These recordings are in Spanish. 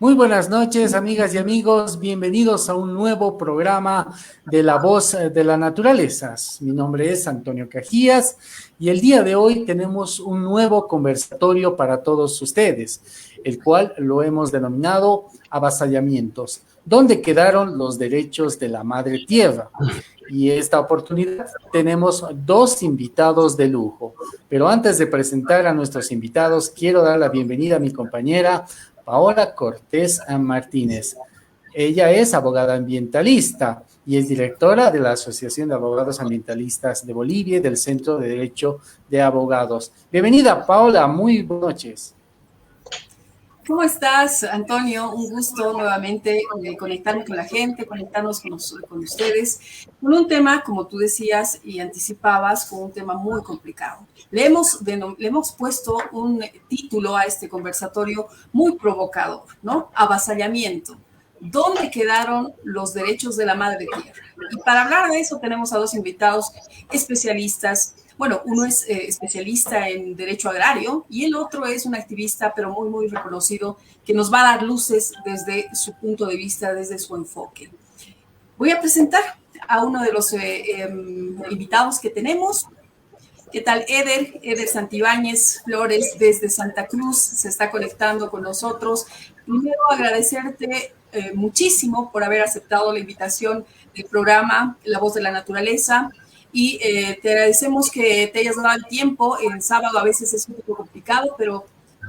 Muy buenas noches, amigas y amigos. Bienvenidos a un nuevo programa de La Voz de la Naturaleza. Mi nombre es Antonio Cajías y el día de hoy tenemos un nuevo conversatorio para todos ustedes, el cual lo hemos denominado Avasallamientos. ¿Dónde quedaron los derechos de la Madre Tierra? Y esta oportunidad tenemos dos invitados de lujo. Pero antes de presentar a nuestros invitados, quiero dar la bienvenida a mi compañera Paola Cortés Martínez. Ella es abogada ambientalista y es directora de la Asociación de Abogados Ambientalistas de Bolivia y del Centro de Derecho de Abogados. Bienvenida, Paola, muy buenas noches. ¿Cómo estás, Antonio? Un gusto nuevamente conectarnos con la gente, conectarnos con ustedes, con un tema, como tú decías y anticipabas, con un tema muy complicado. Le hemos puesto un título a este conversatorio muy provocador, ¿no? Avasallamiento. ¿Dónde quedaron los derechos de la Madre Tierra? Y para hablar de eso tenemos a dos invitados especialistas. Bueno, uno es especialista en derecho agrario y el otro es un activista, pero muy, muy reconocido, que nos va a dar luces desde su punto de vista, desde su enfoque. Voy a presentar a uno de los invitados que tenemos. ¿Qué tal, Eder? Eder Santibáñez Flores desde Santa Cruz se está conectando con nosotros. Primero, agradecerte muchísimo por haber aceptado la invitación del programa La Voz de la Naturaleza. Y te agradecemos que te hayas dado el tiempo. En sábado a veces es un poco complicado, pero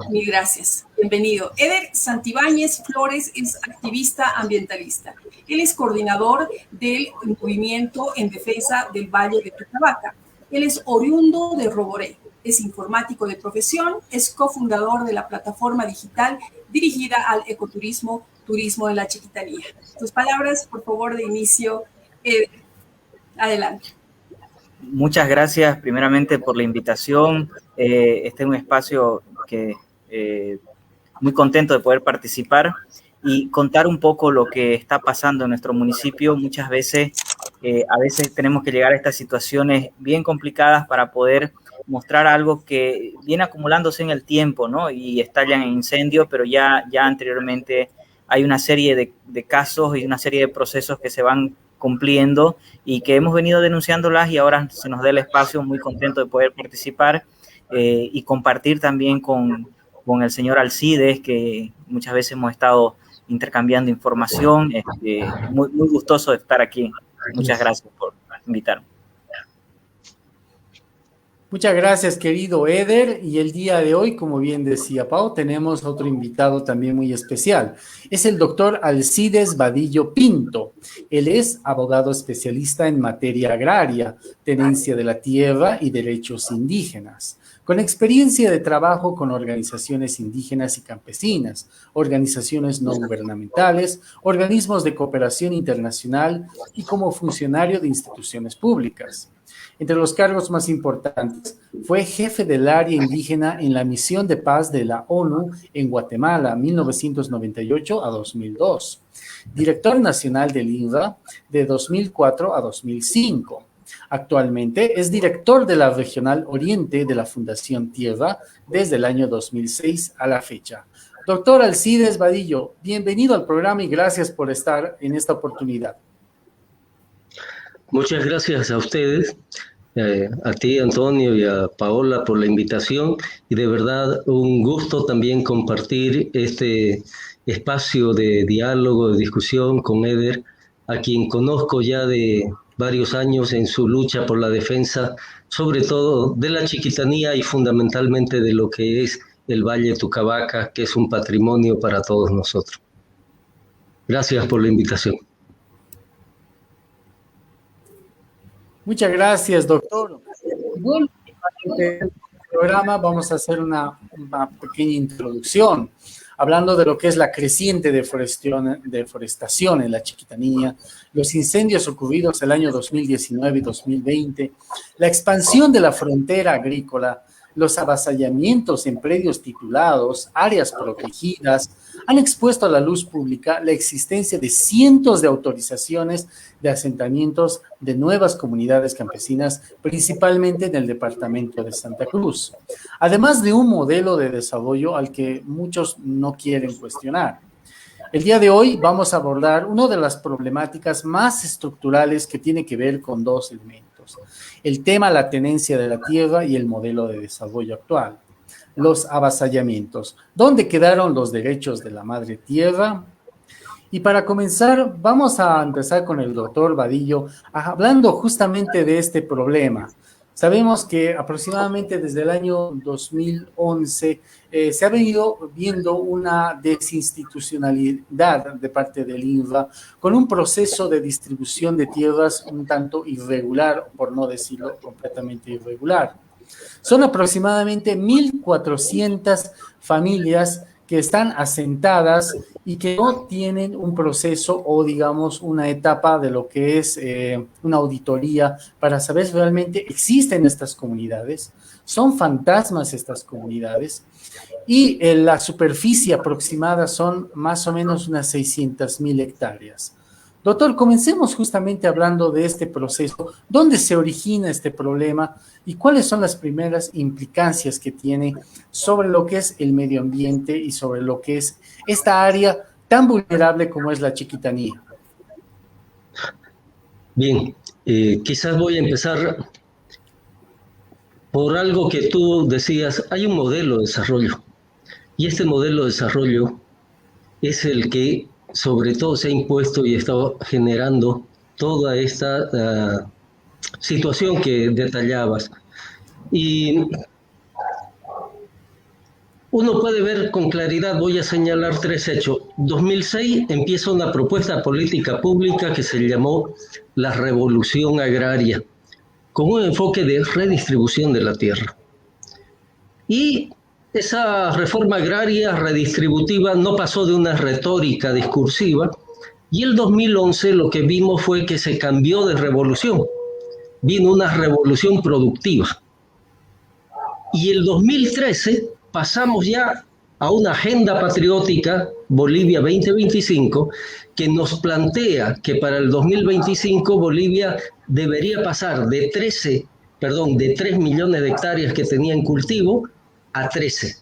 mil gracias. Bienvenido. Eder Santibáñez Flores es activista ambientalista. Él es coordinador del movimiento en defensa del Valle de Tucavaca. Él es oriundo de Roboré. Es informático de profesión, es cofundador de la plataforma digital dirigida al ecoturismo, Turismo en la Chiquitanía. Tus palabras, por favor, de inicio. Eder, adelante. Muchas gracias primeramente por la invitación. Este es un espacio que muy contento de poder participar y contar un poco lo que está pasando en nuestro municipio. Muchas veces, a veces tenemos que llegar a estas situaciones bien complicadas para poder mostrar algo que viene acumulándose en el tiempo, ¿no? Y estallan en incendios, pero ya anteriormente hay una serie de casos y una serie de procesos que se van cumpliendo y que hemos venido denunciándolas y ahora se nos da el espacio. Muy contento de poder participar y compartir también con el señor Alcides, que muchas veces hemos estado intercambiando información. Muy gustoso de estar aquí. Muchas gracias por invitarme. Muchas gracias, querido Eder. Y el día de hoy, como bien decía Pau, tenemos otro invitado también muy especial. Es el doctor Alcides Vadillo Pinto. Él es abogado especialista en materia agraria, tenencia de la tierra y derechos indígenas, con experiencia de trabajo con organizaciones indígenas y campesinas, organizaciones no gubernamentales, organismos de cooperación internacional y como funcionario de instituciones públicas. Entre los cargos más importantes, fue jefe del área indígena en la Misión de Paz de la ONU en Guatemala, 1998 a 2002. Director nacional del INRA de 2004 a 2005. Actualmente es director de la Regional Oriente de la Fundación Tierra desde el año 2006 a la fecha. Doctor Alcides Vadillo, bienvenido al programa y gracias por estar en esta oportunidad. Muchas gracias a ustedes, a ti, Antonio, y a Paola por la invitación, y de verdad un gusto también compartir este espacio de diálogo, de discusión con Eder, a quien conozco ya de varios años en su lucha por la defensa, sobre todo de la Chiquitanía y fundamentalmente de lo que es el Valle Tucavaca, que es un patrimonio para todos nosotros. Gracias por la invitación. Muchas gracias, doctor. Bueno, en el programa vamos a hacer una pequeña introducción, hablando de lo que es la creciente deforestación en la Chiquitanía, los incendios ocurridos el año 2019 y 2020, la expansión de la frontera agrícola, los avasallamientos en predios titulados, áreas protegidas, han expuesto a la luz pública la existencia de cientos de autorizaciones de asentamientos de nuevas comunidades campesinas, principalmente en el departamento de Santa Cruz, además de un modelo de desarrollo al que muchos no quieren cuestionar. El día de hoy vamos a abordar una de las problemáticas más estructurales que tiene que ver con dos elementos: el tema, la tenencia de la tierra y el modelo de desarrollo actual. Los avasallamientos. ¿Dónde quedaron los derechos de la madre tierra? Y para comenzar, vamos a empezar con el doctor Vadillo, hablando justamente de este problema. Sabemos que aproximadamente desde el año 2011 se ha venido viendo una desinstitucionalidad de parte del INRA con un proceso de distribución de tierras un tanto irregular, por no decirlo completamente irregular. Son aproximadamente 1.400 familias que están asentadas y que no tienen un proceso o, digamos, una etapa de lo que es una auditoría para saber si realmente existen estas comunidades, son fantasmas estas comunidades, y la superficie aproximada son más o menos unas 600,000 hectáreas. Doctor, comencemos justamente hablando de este proceso. ¿Dónde se origina este problema y cuáles son las primeras implicancias que tiene sobre lo que es el medio ambiente y sobre lo que es esta área tan vulnerable como es la Chiquitanía? Bien, quizás voy a empezar por algo que tú decías. Hay un modelo de desarrollo y este modelo de desarrollo es el que sobre todo se ha impuesto y está generando toda esta situación que detallabas. Y uno puede ver con claridad, voy a señalar tres hechos. 2006 empieza una propuesta política pública que se llamó la Revolución Agraria, con un enfoque de redistribución de la tierra. Y esa reforma agraria redistributiva no pasó de una retórica discursiva, y el 2011 lo que vimos fue que se cambió de revolución, vino una revolución productiva. Y el 2013 pasamos ya a una agenda patriótica, Bolivia 2025, que nos plantea que para el 2025 Bolivia debería pasar de 3 millones de hectáreas que tenía en cultivo a 13.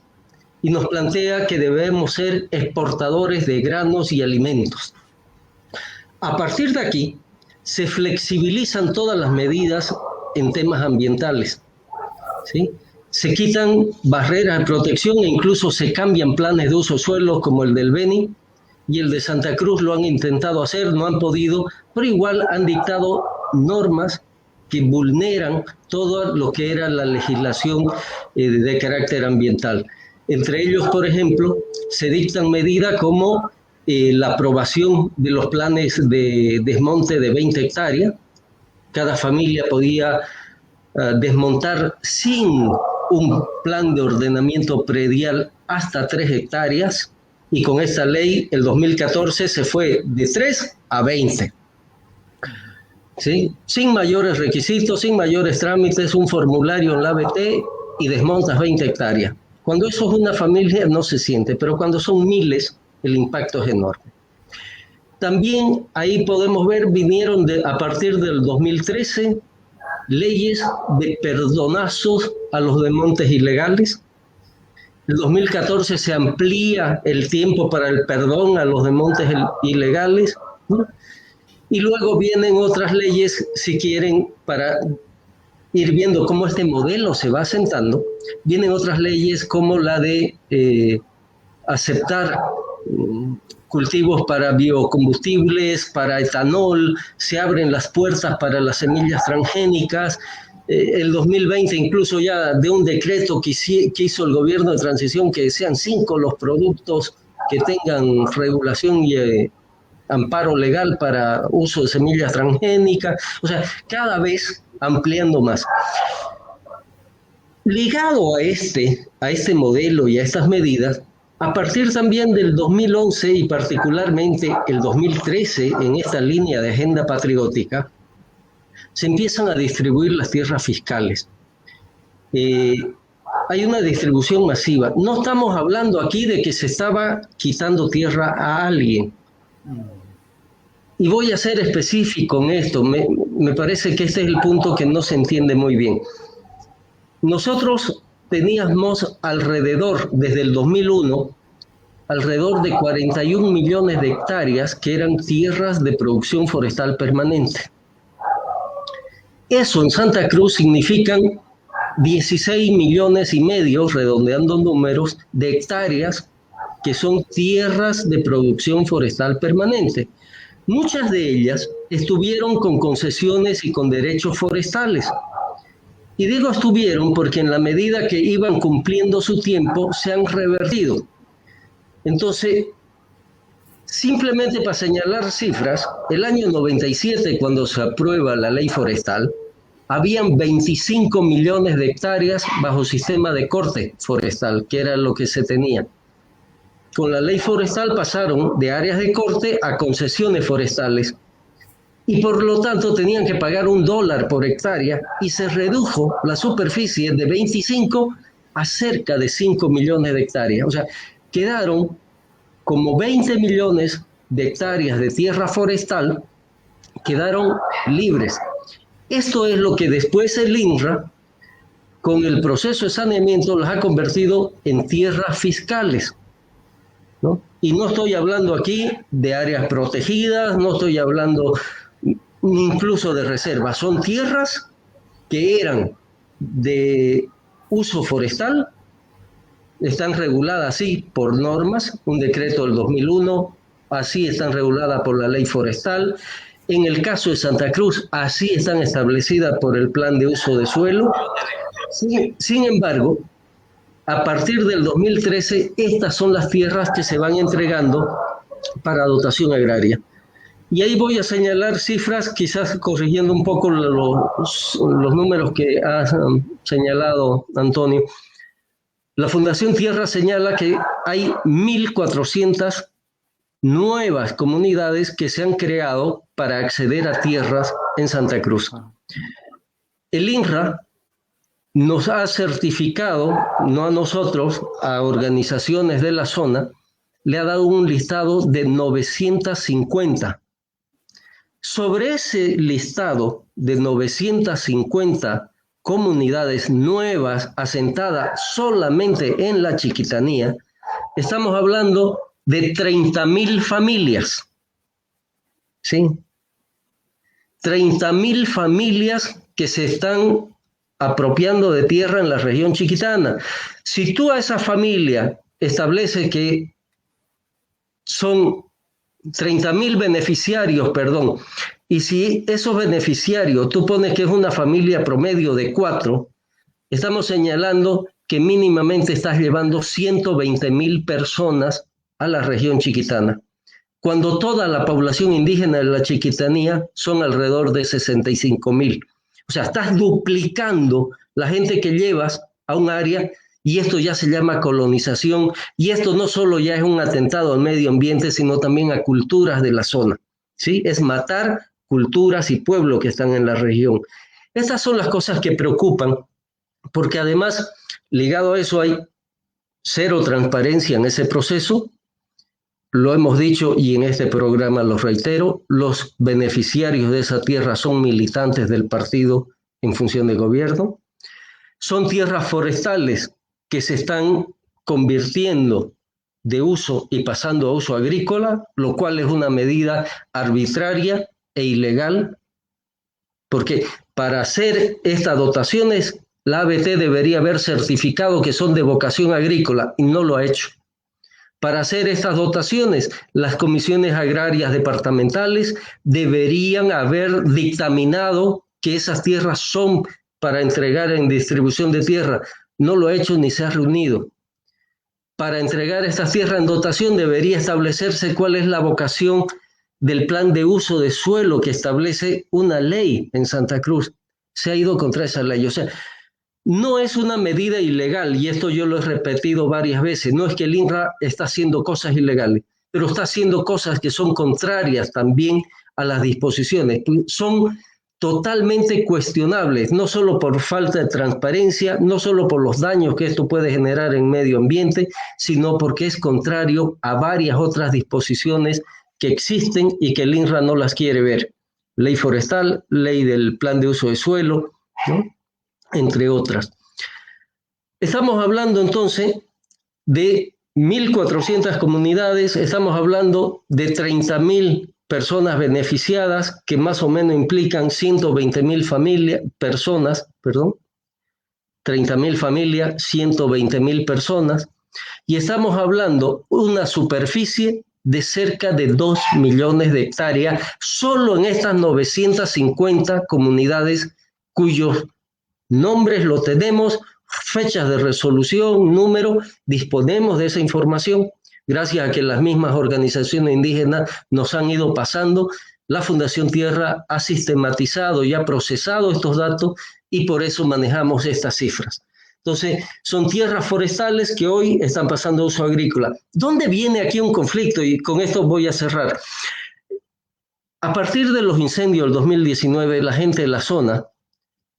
Y nos plantea que debemos ser exportadores de granos y alimentos. A partir de aquí, se flexibilizan todas las medidas en temas ambientales, ¿sí? Se quitan barreras de protección e incluso se cambian planes de uso suelo como el del Beni y el de Santa Cruz. Lo han intentado hacer, no han podido, pero igual han dictado normas que vulneran todo lo que era la legislación de carácter ambiental. Entre ellos, por ejemplo, se dictan medidas como la aprobación de los planes de desmonte de 20 hectáreas. Cada familia podía desmontar sin un plan de ordenamiento predial hasta 3 hectáreas, y con esta ley, el 2014 se fue de 3 a 20. ¿Sí? Sin mayores requisitos, sin mayores trámites, un formulario en la ABT y desmontas 20 hectáreas. Cuando eso es una familia no se siente, pero cuando son miles, el impacto es enorme. También ahí podemos ver, vinieron a partir del 2013 leyes de perdonazos a los desmontes ilegales. El 2014 se amplía el tiempo para el perdón a los desmontes ilegales, ¿no? Y luego vienen otras leyes, si quieren, para ir viendo cómo este modelo se va asentando. Vienen otras leyes como la de aceptar cultivos para biocombustibles, para etanol, se abren las puertas para las semillas transgénicas. El 2020 incluso ya de un decreto que hizo el gobierno de transición, que sean 5 los productos que tengan regulación y amparo legal para uso de semillas transgénicas. O sea, cada vez ampliando más. Ligado a este modelo y a estas medidas, a partir también del 2011 y particularmente el 2013, en esta línea de agenda patriótica, se empiezan a distribuir las tierras fiscales. Hay una distribución masiva. No estamos hablando aquí de que se estaba quitando tierra a alguien. Y voy a ser específico en esto. Me parece que este es el punto que no se entiende muy bien. Nosotros teníamos alrededor, desde el 2001, alrededor de 41 millones de hectáreas que eran tierras de producción forestal permanente. Eso en Santa Cruz significan 16 millones y medio, redondeando números, de hectáreas que son tierras de producción forestal permanente. Muchas de ellas estuvieron con concesiones y con derechos forestales. Y digo estuvieron porque en la medida que iban cumpliendo su tiempo se han revertido. Entonces, simplemente para señalar cifras, el año 97, cuando se aprueba la ley forestal, habían 25 millones de hectáreas bajo sistema de corte forestal, que era lo que se tenía. Con la ley forestal pasaron de áreas de corte a concesiones forestales y por lo tanto tenían que pagar $1 por hectárea y se redujo la superficie de 25 a cerca de 5 millones de hectáreas. O sea, quedaron como 20 millones de hectáreas de tierra forestal, quedaron libres. Esto es lo que después el INRA, con el proceso de saneamiento, las ha convertido en tierras fiscales, ¿no? Y no estoy hablando aquí de áreas protegidas, no estoy hablando incluso de reservas, son tierras que eran de uso forestal, están reguladas así por normas, un decreto del 2001, así están reguladas por la ley forestal. En el caso de Santa Cruz, así están establecidas por el plan de uso de suelo. Sin embargo, a partir del 2013, estas son las tierras que se van entregando para dotación agraria. Y ahí voy a señalar cifras, quizás corrigiendo un poco los números que ha señalado Antonio. La Fundación Tierra señala que hay 1.400 nuevas comunidades que se han creado para acceder a tierras en Santa Cruz. El INRA nos ha certificado, no a nosotros, a organizaciones de la zona, le ha dado un listado de 950. Sobre ese listado de 950 comunidades nuevas asentadas solamente en la Chiquitanía, estamos hablando de 30.000 familias. ¿Sí? 30.000 familias que se están apropiando de tierra en la región chiquitana. Si tú a esa familia estableces que son 30.000 beneficiarios, perdón, y si esos beneficiarios tú pones que es una familia promedio de 4, estamos señalando que mínimamente estás llevando 120.000 personas a la región chiquitana, cuando toda la población indígena de la Chiquitanía son alrededor de 65.000. O sea, estás duplicando la gente que llevas a un área y esto ya se llama colonización y esto no solo ya es un atentado al medio ambiente, sino también a culturas de la zona, ¿sí? Es matar culturas y pueblos que están en la región. Estas son las cosas que preocupan, porque además, ligado a eso, hay cero transparencia en ese proceso. Lo hemos dicho y en este programa lo reitero, los beneficiarios de esa tierra son militantes del partido en función de gobierno. Son tierras forestales que se están convirtiendo de uso y pasando a uso agrícola, lo cual es una medida arbitraria e ilegal, porque para hacer estas dotaciones, la ABT debería haber certificado que son de vocación agrícola y no lo ha hecho. Para hacer estas dotaciones, las comisiones agrarias departamentales deberían haber dictaminado que esas tierras son para entregar en distribución de tierra. No lo ha hecho ni se ha reunido. Para entregar estas tierras en dotación debería establecerse cuál es la vocación del plan de uso de suelo que establece una ley en Santa Cruz. Se ha ido contra esa ley. O sea, no es una medida ilegal, y esto yo lo he repetido varias veces. No es que el INRA está haciendo cosas ilegales, pero está haciendo cosas que son contrarias también a las disposiciones. Son totalmente cuestionables, no solo por falta de transparencia, no solo por los daños que esto puede generar en medio ambiente, sino porque es contrario a varias otras disposiciones que existen y que el INRA no las quiere ver. Ley forestal, ley del plan de uso de suelo, ¿no? Entre otras. Estamos hablando entonces de 1.400 comunidades, estamos hablando de 30.000 personas beneficiadas, que más o menos implican 120.000 personas, 30.000 familias, 120.000 personas, y estamos hablando una superficie de cerca de 2 millones de hectáreas, solo en estas 950 comunidades cuyos nombres lo tenemos, fechas de resolución, número, disponemos de esa información, gracias a que las mismas organizaciones indígenas nos han ido pasando. La Fundación Tierra ha sistematizado y ha procesado estos datos y por eso manejamos estas cifras. Entonces, son tierras forestales que hoy están pasando a uso agrícola. ¿Dónde viene aquí un conflicto? Y con esto voy a cerrar. A partir de los incendios del 2019, la gente de la zona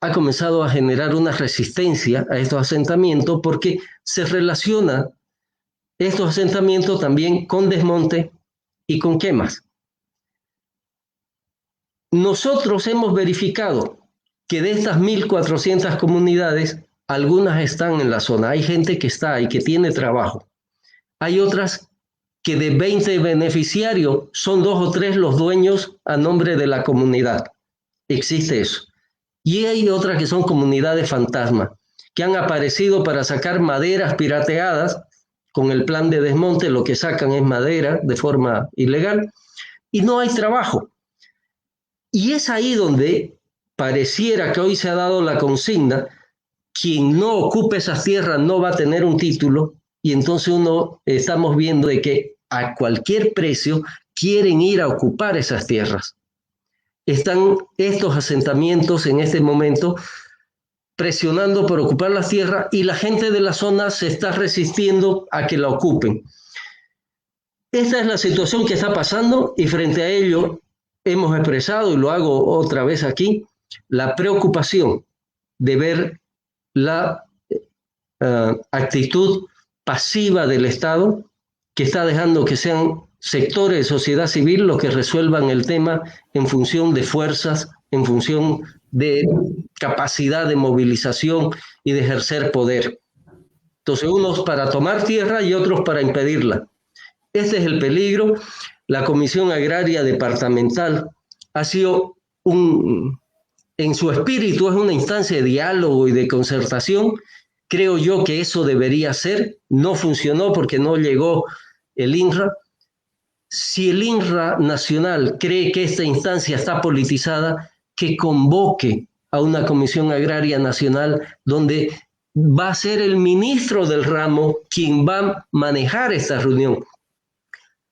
ha comenzado a generar una resistencia a estos asentamientos porque se relaciona estos asentamientos también con desmonte y con quemas. Nosotros hemos verificado que de estas 1.400 comunidades, algunas están en la zona. Hay gente que está y que tiene trabajo. Hay otras que de 20 beneficiarios son 2 o 3 los dueños a nombre de la comunidad. Existe eso. Y hay otras que son comunidades fantasma, que han aparecido para sacar maderas pirateadas. Con el plan de desmonte lo que sacan es madera de forma ilegal y no hay trabajo. Y es ahí donde pareciera que hoy se ha dado la consigna: quien no ocupe esas tierras no va a tener un título, y entonces estamos viendo de que a cualquier precio quieren ir a ocupar esas tierras. Están estos asentamientos en este momento presionando por ocupar las tierras y la gente de la zona se está resistiendo a que la ocupen. Esta es la situación que está pasando y frente a ello hemos expresado, y lo hago otra vez aquí, la preocupación de ver la actitud pasiva del Estado, que está dejando que sean sectores de sociedad civil los que resuelvan el tema en función de fuerzas, en función de capacidad de movilización y de ejercer poder. Entonces, unos para tomar tierra y otros para impedirla. Este es el peligro. La Comisión Agraria Departamental ha sido en su espíritu es una instancia de diálogo y de concertación. Creo yo que eso debería ser. No funcionó porque no llegó el INRA. Si el INRA nacional cree que esta instancia está politizada, que convoque a una Comisión Agraria Nacional donde va a ser el ministro del ramo quien va a manejar esta reunión.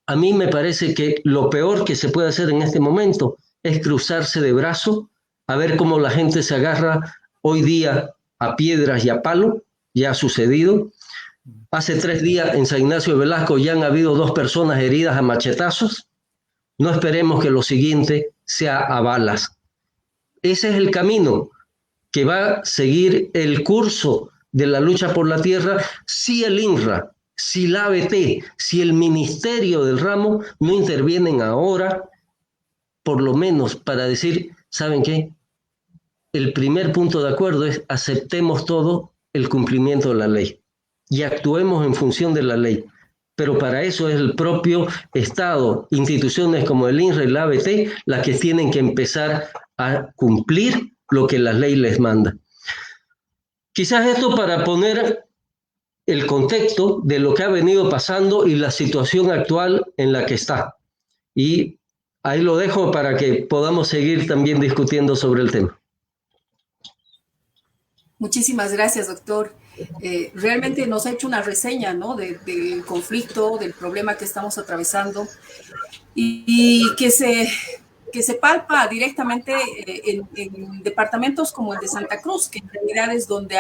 A mí me parece que lo peor que se puede hacer en este momento es cruzarse de brazos, a ver cómo la gente se agarra hoy día a piedras y a palo. Ya ha sucedido. Hace 3 días en San Ignacio de Velasco ya han habido 2 personas heridas a machetazos. No esperemos que lo siguiente sea a balas. Ese es el camino que va a seguir el curso de la lucha por la tierra si el INRA, si la ABT, si el Ministerio del Ramo no intervienen ahora, por lo menos para decir, ¿saben qué? El primer punto de acuerdo es aceptemos todo el cumplimiento de la ley y actuemos en función de la ley. Pero para eso es el propio Estado, instituciones como el INRA y la ABT, las que tienen que empezar a cumplir lo que la ley les manda. Quizás esto para poner el contexto de lo que ha venido pasando y la situación actual en la que está. Y ahí lo dejo para que podamos seguir también discutiendo sobre el tema. Muchísimas gracias, doctor. Realmente nos ha hecho una reseña, ¿no?, del conflicto, del problema que estamos atravesando y que se palpa directamente en departamentos como el de Santa Cruz, que en realidad es donde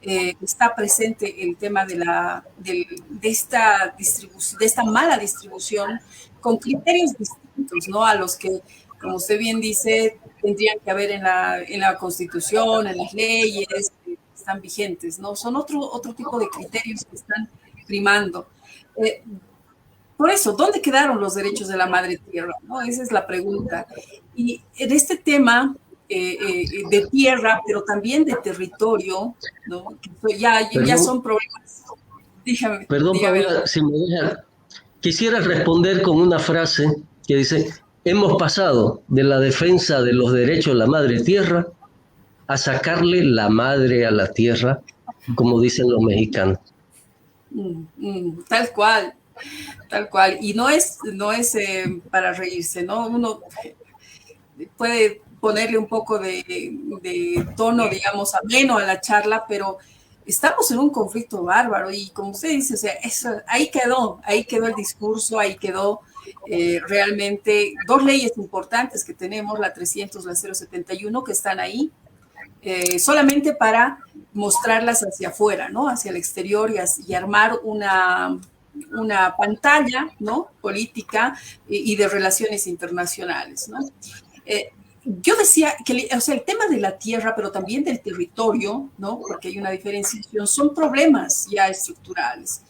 está presente el tema de esta mala distribución con criterios distintos, ¿no?, a los que, como usted bien dice, tendrían que haber en la Constitución, en las leyes que están vigentes, ¿no? Son otro tipo de criterios que están primando. Por eso, ¿dónde quedaron los derechos de la madre tierra, ¿no? Esa es la pregunta. Y en este tema de tierra, pero también de territorio, ¿no?, ya son problemas. Dígame, Perdón, dígame. Paola, si me deja, quisiera responder con una frase que dice, hemos pasado de la defensa de los derechos de la madre tierra a sacarle la madre a la tierra, como dicen los mexicanos. Tal cual, tal cual. Y no es para reírse, ¿no? Uno puede ponerle un poco de tono, digamos, ameno a la charla, pero estamos en un conflicto bárbaro y como usted dice, o sea, eso, ahí quedó el discurso, ahí quedó realmente dos leyes importantes que tenemos, la 300, la 071, que están ahí, solamente para mostrarlas hacia afuera, ¿no? Hacia el exterior y armar una pantalla, ¿no? Política y de relaciones internacionales, ¿no? Yo decía que, o sea, el tema de la tierra, pero también del territorio, ¿no? Porque hay una diferenciación, son problemas ya estructurales.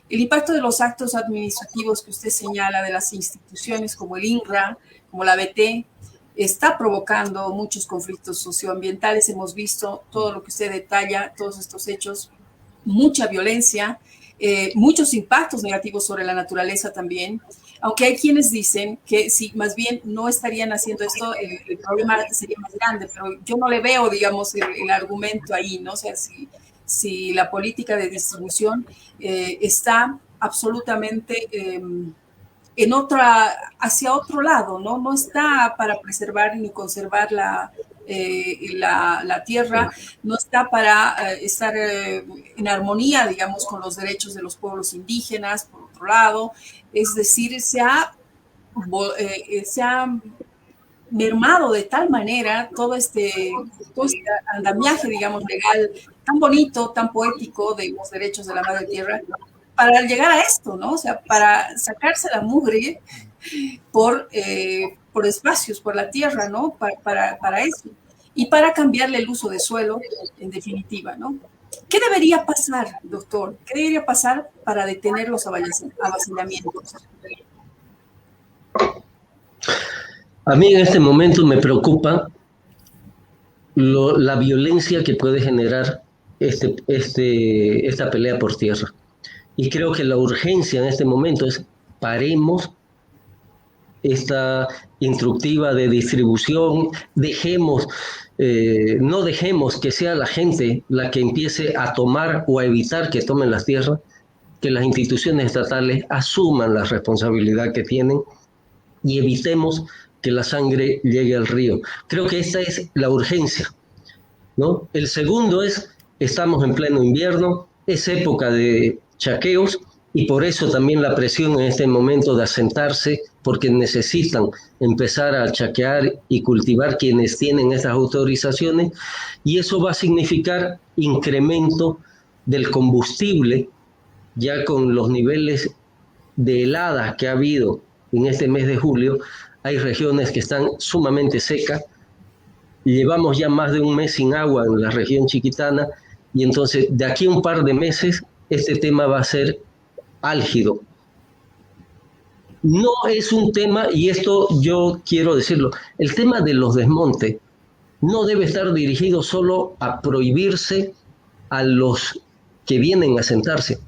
El impacto de los actos administrativos que usted señala de las instituciones como el INRA, como la BT, está provocando muchos conflictos socioambientales. Hemos visto todo lo que usted detalla, todos estos hechos, mucha violencia, muchos impactos negativos sobre la naturaleza también. Aunque hay quienes dicen que si más bien no estarían haciendo esto, el problema sería más grande, pero yo no le veo, digamos, el argumento ahí, ¿no? O sea, si la política de distribución está absolutamente hacia otro lado, ¿no? No está para preservar ni conservar la tierra, no está para estar en armonía, digamos, con los derechos de los pueblos indígenas, por otro lado. Es decir, se ha mermado de tal manera todo este andamiaje, digamos, legal, tan bonito, tan poético de los derechos de la madre tierra, para llegar a esto, ¿no? O sea, para sacarse la mugre por espacios, por la tierra, ¿no? Para eso. Y para cambiarle el uso de suelo, en definitiva, ¿no? ¿Qué debería pasar, doctor? ¿Qué debería pasar para detener los avasallamientos? A mí en este momento me preocupa la violencia que puede generar esta pelea por tierra. Y creo que la urgencia en este momento es paremos esta instructiva de distribución, no dejemos que sea la gente la que empiece a tomar o a evitar que tomen las tierras, que las instituciones estatales asuman la responsabilidad que tienen y evitemos que la sangre llegue al río. Creo que esta es la urgencia, ¿no? El segundo es, estamos en pleno invierno, es época de chaqueos y por eso también la presión en este momento de asentarse, porque necesitan empezar a chaquear y cultivar quienes tienen estas autorizaciones, y eso va a significar incremento del combustible, ya con los niveles de heladas que ha habido en este mes de julio. Hay regiones que están sumamente secas, llevamos ya más de un mes sin agua en la región chiquitana, y entonces de aquí a un par de meses este tema va a ser álgido. No es un tema, y esto yo quiero decirlo, el tema de los desmontes no debe estar dirigido solo a prohibirse a los que vienen a sentarse.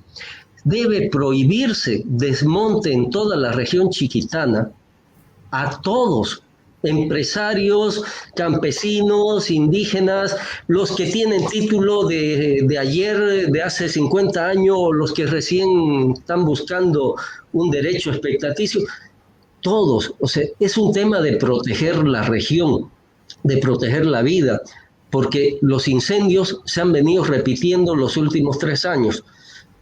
Debe prohibirse desmonte en toda la región chiquitana a todos, empresarios, campesinos, indígenas, los que tienen título de ayer, de hace 50 años, los que recién están buscando un derecho expectaticio, todos. O sea, es un tema de proteger la región, de proteger la vida, porque los incendios se han venido repitiendo los últimos 3 años,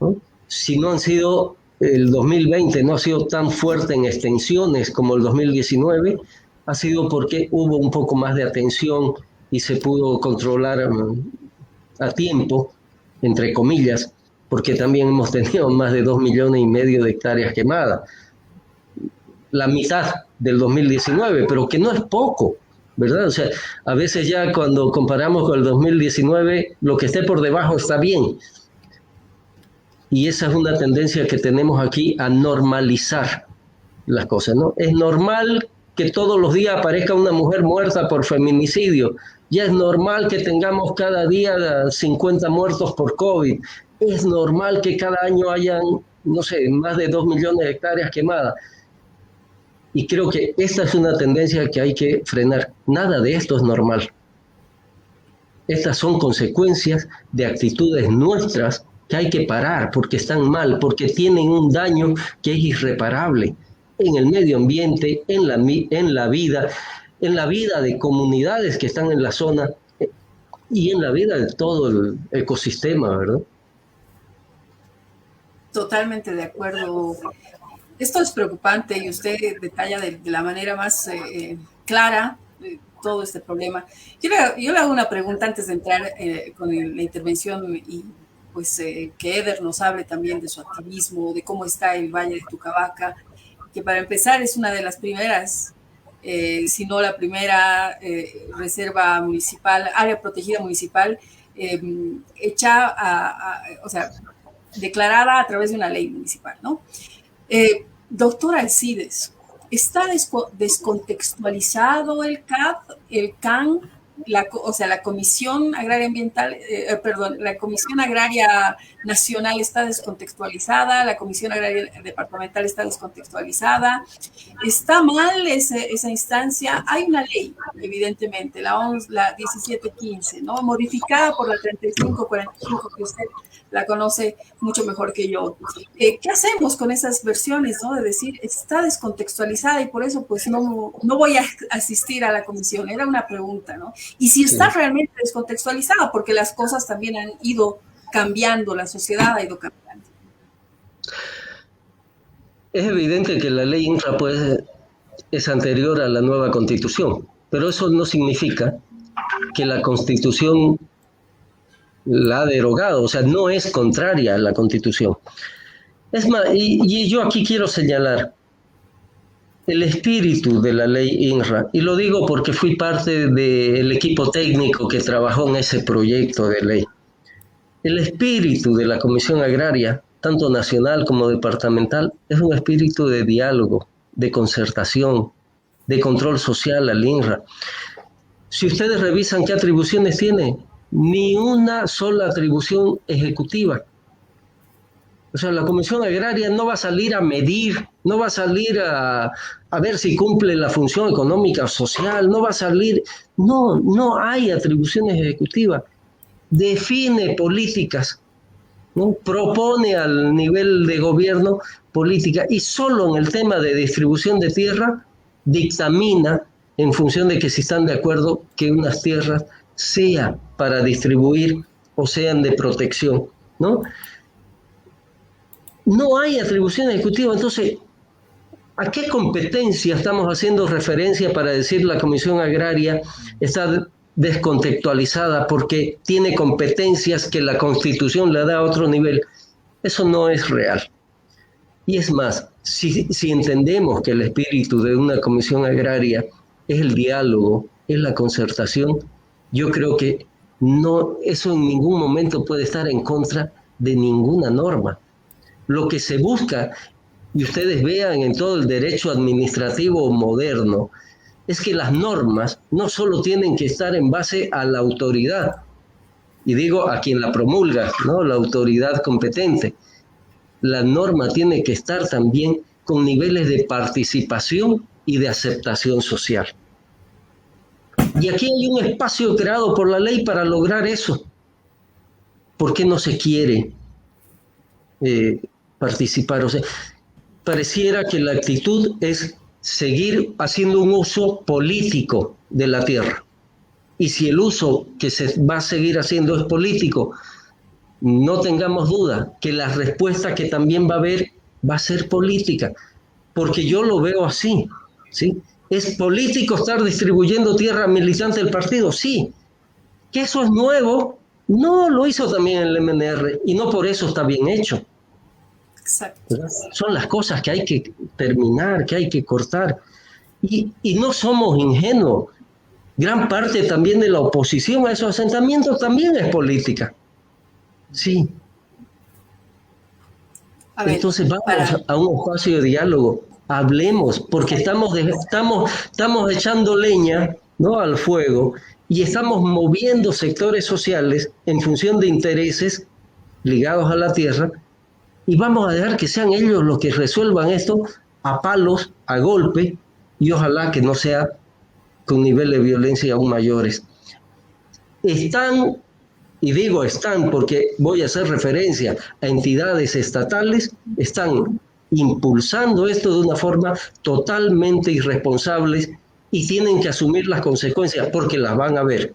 ¿no? Si no han sido, el 2020 no ha sido tan fuerte en extensiones como el 2019, ha sido porque hubo un poco más de atención y se pudo controlar a tiempo, entre comillas, porque también hemos tenido más de 2,5 millones de hectáreas quemadas, la mitad del 2019, pero que no es poco, ¿verdad? O sea, a veces ya cuando comparamos con el 2019, lo que esté por debajo está bien. Y esa es una tendencia que tenemos aquí a normalizar las cosas, ¿no? Es normal que todos los días aparezca una mujer muerta por feminicidio. Ya es normal que tengamos cada día 50 muertos por COVID. Es normal que cada año hayan, no sé, más de 2 millones de hectáreas quemadas. Y creo que esta es una tendencia que hay que frenar. Nada de esto es normal. Estas son consecuencias de actitudes nuestras que hay que parar porque están mal, porque tienen un daño que es irreparable en el medio ambiente, en la vida de comunidades que están en la zona y en la vida de todo el ecosistema, ¿verdad? Totalmente de acuerdo. Esto es preocupante y usted detalla de la manera más clara todo este problema. Yo le hago una pregunta antes de entrar con la intervención y pues que Eder nos hable también de su activismo, de cómo está el Valle de Tucavaca, que para empezar es una de las primeras, si no la primera reserva municipal, área protegida municipal, hecha, o sea, declarada a través de una ley municipal, ¿no? Doctor Alcides, ¿está descontextualizado el CAN, o sea, la Comisión Agraria Ambiental, la Comisión Agraria Nacional está descontextualizada, la Comisión Agraria Departamental está descontextualizada? ¿Está mal esa instancia? Hay una ley, evidentemente, la 1715, ¿no? Modificada por la 3545, que usted la conoce mucho mejor que yo. ¿Qué hacemos con esas versiones, ¿no? De decir, está descontextualizada y por eso pues no voy a asistir a la comisión. Era una pregunta, ¿no? Y si está realmente descontextualizada, porque las cosas también han ido cambiando, la sociedad ha ido cambiando. Es evidente que la ley INRA pues, es anterior a la nueva Constitución, pero eso no significa que la Constitución la ha derogado, o sea, no es contraria a la Constitución. Es más, y yo aquí quiero señalar el espíritu de la ley INRA, y lo digo porque fui parte del equipo técnico que trabajó en ese proyecto de ley. El espíritu de la Comisión Agraria, tanto nacional como departamental, es un espíritu de diálogo, de concertación, de control social al INRA. Si ustedes revisan qué atribuciones tiene, ni una sola atribución ejecutiva. O sea, la Comisión Agraria no va a salir a medir, no va a salir a ver si cumple la función económica o social, no va a salir, no hay atribuciones ejecutivas. Define políticas, ¿no? Propone al nivel de gobierno política y solo en el tema de distribución de tierra dictamina en función de que si están de acuerdo que unas tierras sea para distribuir o sean de protección, ¿no? No hay atribución ejecutiva, entonces, ¿a qué competencia estamos haciendo referencia para decir la Comisión Agraria está descontextualizada porque tiene competencias que la Constitución le da a otro nivel? Eso no es real. Y es más, si entendemos que el espíritu de una Comisión Agraria es el diálogo, es la concertación, yo creo que eso en ningún momento puede estar en contra de ninguna norma. Lo que se busca, y ustedes vean en todo el derecho administrativo moderno, es que las normas no solo tienen que estar en base a la autoridad, y digo a quien la promulga, ¿no? La autoridad competente. La norma tiene que estar también con niveles de participación y de aceptación social. Y aquí hay un espacio creado por la ley para lograr eso. ¿Por qué no se quiere participar? O sea, pareciera que la actitud es seguir haciendo un uso político de la tierra. Y si el uso que se va a seguir haciendo es político, no tengamos duda que la respuesta que también va a haber va a ser política, porque yo lo veo así, ¿sí? ¿Es político estar distribuyendo tierra a militantes del partido? Sí. ¿Que eso es nuevo? No, lo hizo también el MNR y no por eso está bien hecho. Exacto. Son las cosas que hay que terminar, que hay que cortar. Y no somos ingenuos. Gran parte también de la oposición a esos asentamientos también es política. Sí. Entonces vamos a un espacio de diálogo, hablemos, porque estamos echando leña, ¿no?, al fuego y estamos moviendo sectores sociales en función de intereses ligados a la tierra, y vamos a dejar que sean ellos los que resuelvan esto a palos, a golpe, y ojalá que no sea con niveles de violencia aún mayores. Están, y digo están porque voy a hacer referencia a entidades estatales, están impulsando esto de una forma totalmente irresponsable y tienen que asumir las consecuencias porque las van a ver.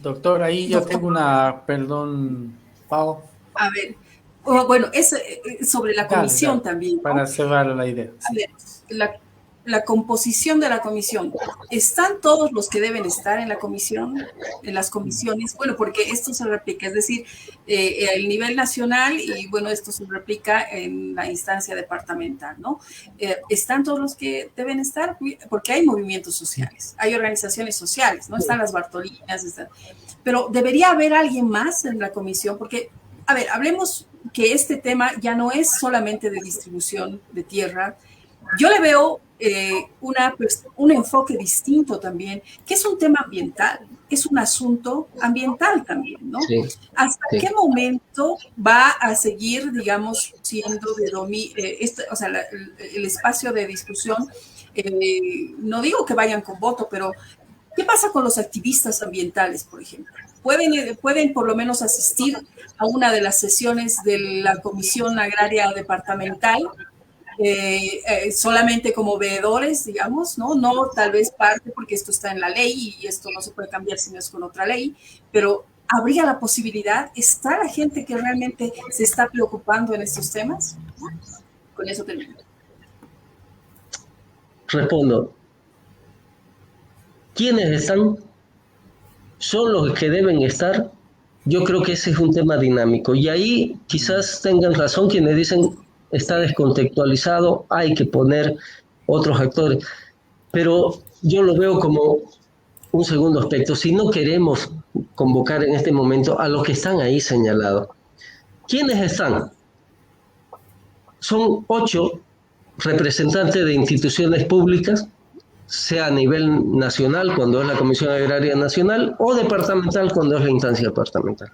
Doctor, ahí yo tengo perdón, Pau. A ver, bueno, es sobre la comisión también, ¿no? Para cerrar la idea. A ver, la composición de la comisión. ¿Están todos los que deben estar en la comisión, en las comisiones? Bueno, porque esto se replica, es decir, a nivel nacional y bueno, esto se replica en la instancia departamental, ¿no? ¿Están todos los que deben estar? Porque hay movimientos sociales, hay organizaciones sociales, ¿no? Están las Bartolinas, pero debería haber alguien más en la comisión, porque, a ver, hablemos que este tema ya no es solamente de distribución de tierra. Yo le veo un enfoque distinto también, que es un tema ambiental, es un asunto ambiental también, ¿no? Sí, ¿Hasta qué momento va a seguir, digamos, siendo de dominio, o sea, el espacio de discusión? No digo que vayan con voto, pero ¿qué pasa con los activistas ambientales, por ejemplo? ¿Pueden por lo menos asistir a una de las sesiones de la Comisión Agraria Departamental? Solamente como veedores, digamos, ¿no? No tal vez parte porque esto está en la ley y esto no se puede cambiar si no es con otra ley, pero ¿habría la posibilidad? ¿Está la gente que realmente se está preocupando en estos temas? Con eso termino. Respondo. ¿Quiénes están? ¿Son los que deben estar? Yo creo que ese es un tema dinámico y ahí quizás tengan razón quienes dicen está descontextualizado, hay que poner otros actores, pero yo lo veo como un segundo aspecto. Si no queremos convocar en este momento a los que están ahí señalados, ¿quiénes están? Son 8 representantes de instituciones públicas, sea a nivel nacional cuando es la Comisión Agraria Nacional o departamental cuando es la instancia departamental.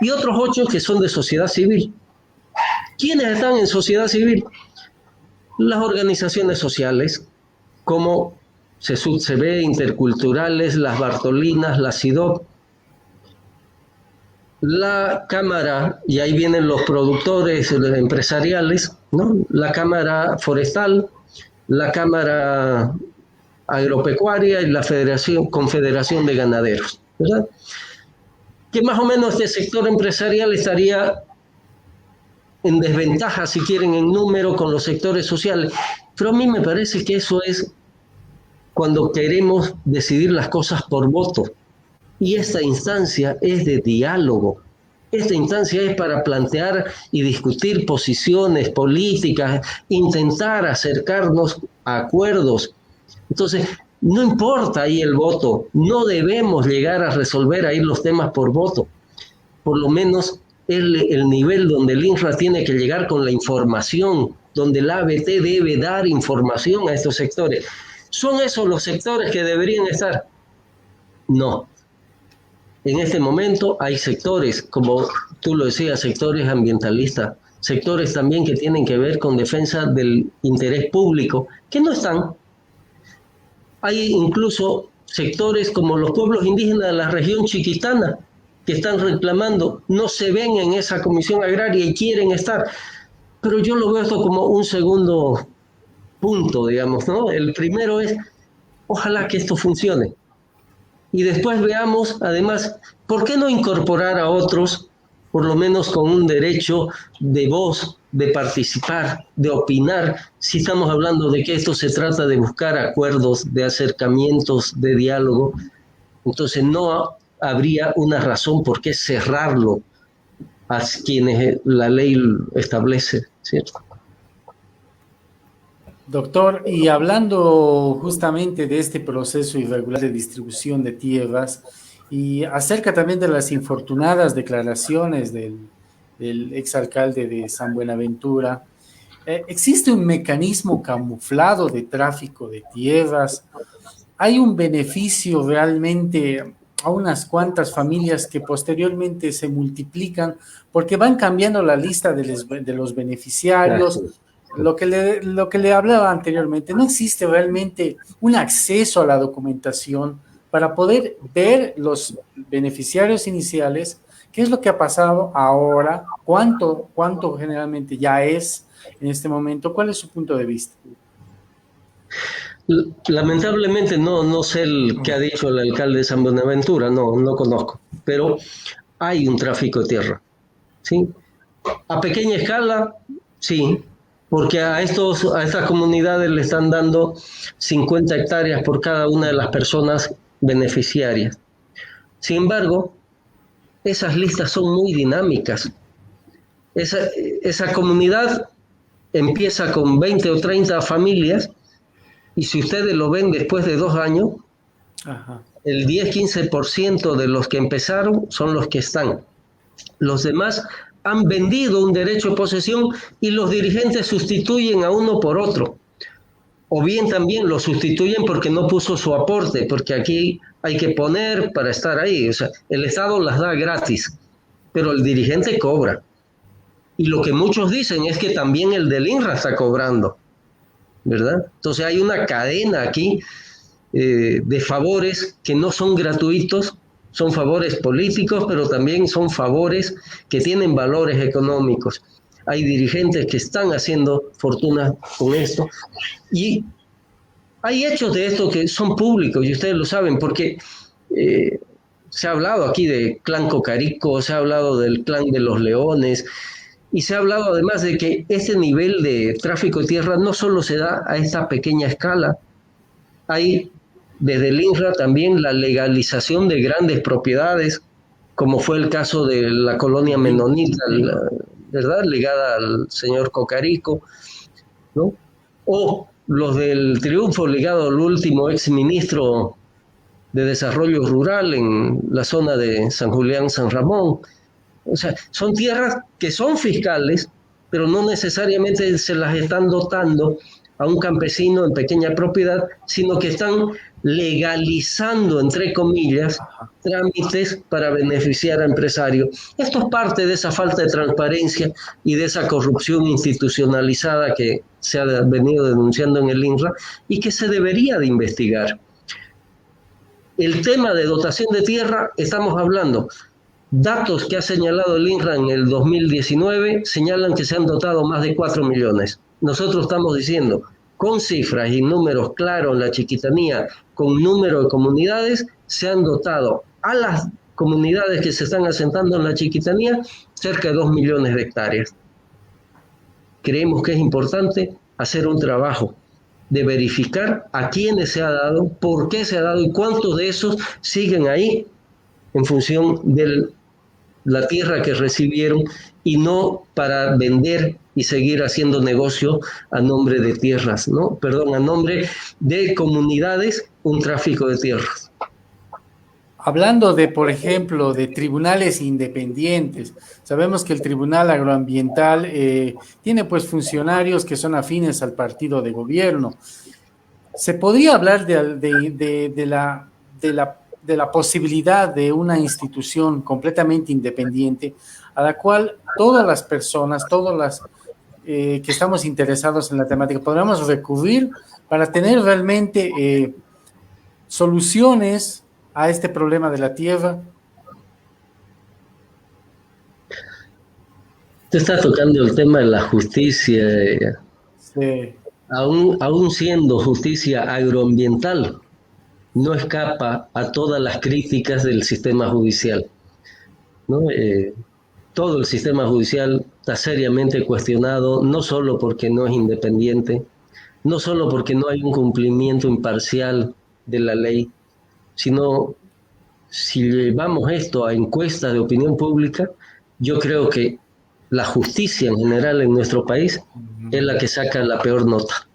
Y otros 8 que son de sociedad civil. ¿Quiénes están en sociedad civil? Las organizaciones sociales, como se ve, interculturales, las Bartolinas, la CIDOC, la Cámara, y ahí vienen los productores empresariales, ¿no? La Cámara Forestal, la Cámara Agropecuaria y la Confederación de Ganaderos, ¿verdad? Que más o menos este sector empresarial estaría en desventaja, si quieren, en número con los sectores sociales. Pero a mí me parece que eso es cuando queremos decidir las cosas por voto. Y esta instancia es de diálogo. Esta instancia es para plantear y discutir posiciones políticas, intentar acercarnos a acuerdos. Entonces, no importa ahí el voto, no debemos llegar a resolver ahí los temas por voto. Por lo menos el nivel donde el INRA tiene que llegar con la información, donde el ABT debe dar información a estos sectores. ¿Son esos los sectores que deberían estar? No. En este momento hay sectores, como tú lo decías, sectores ambientalistas, sectores también que tienen que ver con defensa del interés público, que no están. Hay incluso sectores como los pueblos indígenas de la región chiquitana, que están reclamando, no se ven en esa comisión agraria y quieren estar. Pero yo lo veo esto como un segundo punto, digamos, ¿no? El primero es, ojalá que esto funcione. Y después veamos, además, ¿por qué no incorporar a otros, por lo menos con un derecho de voz, de participar, de opinar, si estamos hablando de que esto se trata de buscar acuerdos, de acercamientos, de diálogo? Entonces no habría una razón por qué cerrarlo a quienes la ley establece, ¿cierto? Doctor, y hablando justamente de este proceso irregular de distribución de tierras y acerca también de las infortunadas declaraciones del exalcalde de San Buenaventura, ¿existe un mecanismo camuflado de tráfico de tierras ¿hay un beneficio realmente a unas cuantas familias que posteriormente se multiplican porque van cambiando la lista de los beneficiarios? Lo que le hablaba anteriormente, no existe realmente un acceso a la documentación para poder ver los beneficiarios iniciales, qué es lo que ha pasado ahora, cuánto generalmente ya es en este momento, cuál es su punto de vista. Lamentablemente no sé el que ha dicho el alcalde de San Buenaventura, no conozco, pero hay un tráfico de tierra, ¿sí? A pequeña escala, sí, porque a estas comunidades le están dando 50 hectáreas por cada una de las personas beneficiarias. Sin embargo, esas listas son muy dinámicas. Esa comunidad empieza con 20 o 30 familias y si ustedes lo ven después de 2 años, ajá, el 10-15% de los que empezaron son los que están. Los demás han vendido un derecho de posesión y los dirigentes sustituyen a uno por otro. O bien también lo sustituyen porque no puso su aporte, porque aquí hay que poner para estar ahí. O sea, el Estado las da gratis, pero el dirigente cobra. Y lo que muchos dicen es que también el del INRA está cobrando, ¿verdad? Entonces hay una cadena aquí de favores que no son gratuitos, son favores políticos, pero también son favores que tienen valores económicos. Hay dirigentes que están haciendo fortuna con esto y hay hechos de esto que son públicos y ustedes lo saben porque se ha hablado aquí de Clan Cocarico, se ha hablado del Clan de los Leones y se ha hablado además de que ese nivel de tráfico de tierra no solo se da a esta pequeña escala, hay desde el INRA también la legalización de grandes propiedades, como fue el caso de la colonia menonita, ¿verdad?, ligada al señor Cocarico, ¿no? O los del Triunfo ligado al último exministro de Desarrollo Rural en la zona de San Julián, San Ramón. O sea, son tierras que son fiscales, pero no necesariamente se las están dotando a un campesino en pequeña propiedad, sino que están legalizando, entre comillas, trámites para beneficiar a empresarios. Esto es parte de esa falta de transparencia y de esa corrupción institucionalizada que se ha venido denunciando en el INRA y que se debería de investigar. El tema de dotación de tierra, estamos hablando, datos que ha señalado el INRA en el 2019 señalan que se han dotado más de 4 millones. Nosotros estamos diciendo, con cifras y números claros en la Chiquitanía, con número de comunidades, se han dotado a las comunidades que se están asentando en la Chiquitanía cerca de 2 millones de hectáreas. Creemos que es importante hacer un trabajo de verificar a quiénes se ha dado, por qué se ha dado y cuántos de esos siguen ahí en función de la tierra que recibieron y no para vender y seguir haciendo negocio a nombre de tierras, ¿no? Perdón, a nombre de comunidades, un tráfico de tierras. Hablando de, por ejemplo, de tribunales independientes, sabemos que el Tribunal Agroambiental tiene pues funcionarios que son afines al partido de gobierno. ¿Se podría hablar de la posibilidad de una institución completamente independiente a la cual todas las personas, todas las que estamos interesados en la temática, podríamos recurrir para tener realmente soluciones a este problema de la tierra? Usted está tocando el tema de la justicia, sí. Aún siendo justicia agroambiental, no escapa a todas las críticas del sistema judicial, ¿no? Todo el sistema judicial está seriamente cuestionado, no solo porque no es independiente, no solo porque no hay un cumplimiento imparcial de la ley, sino si llevamos esto a encuestas de opinión pública, yo creo que la justicia en general en nuestro país es la que saca la peor nota.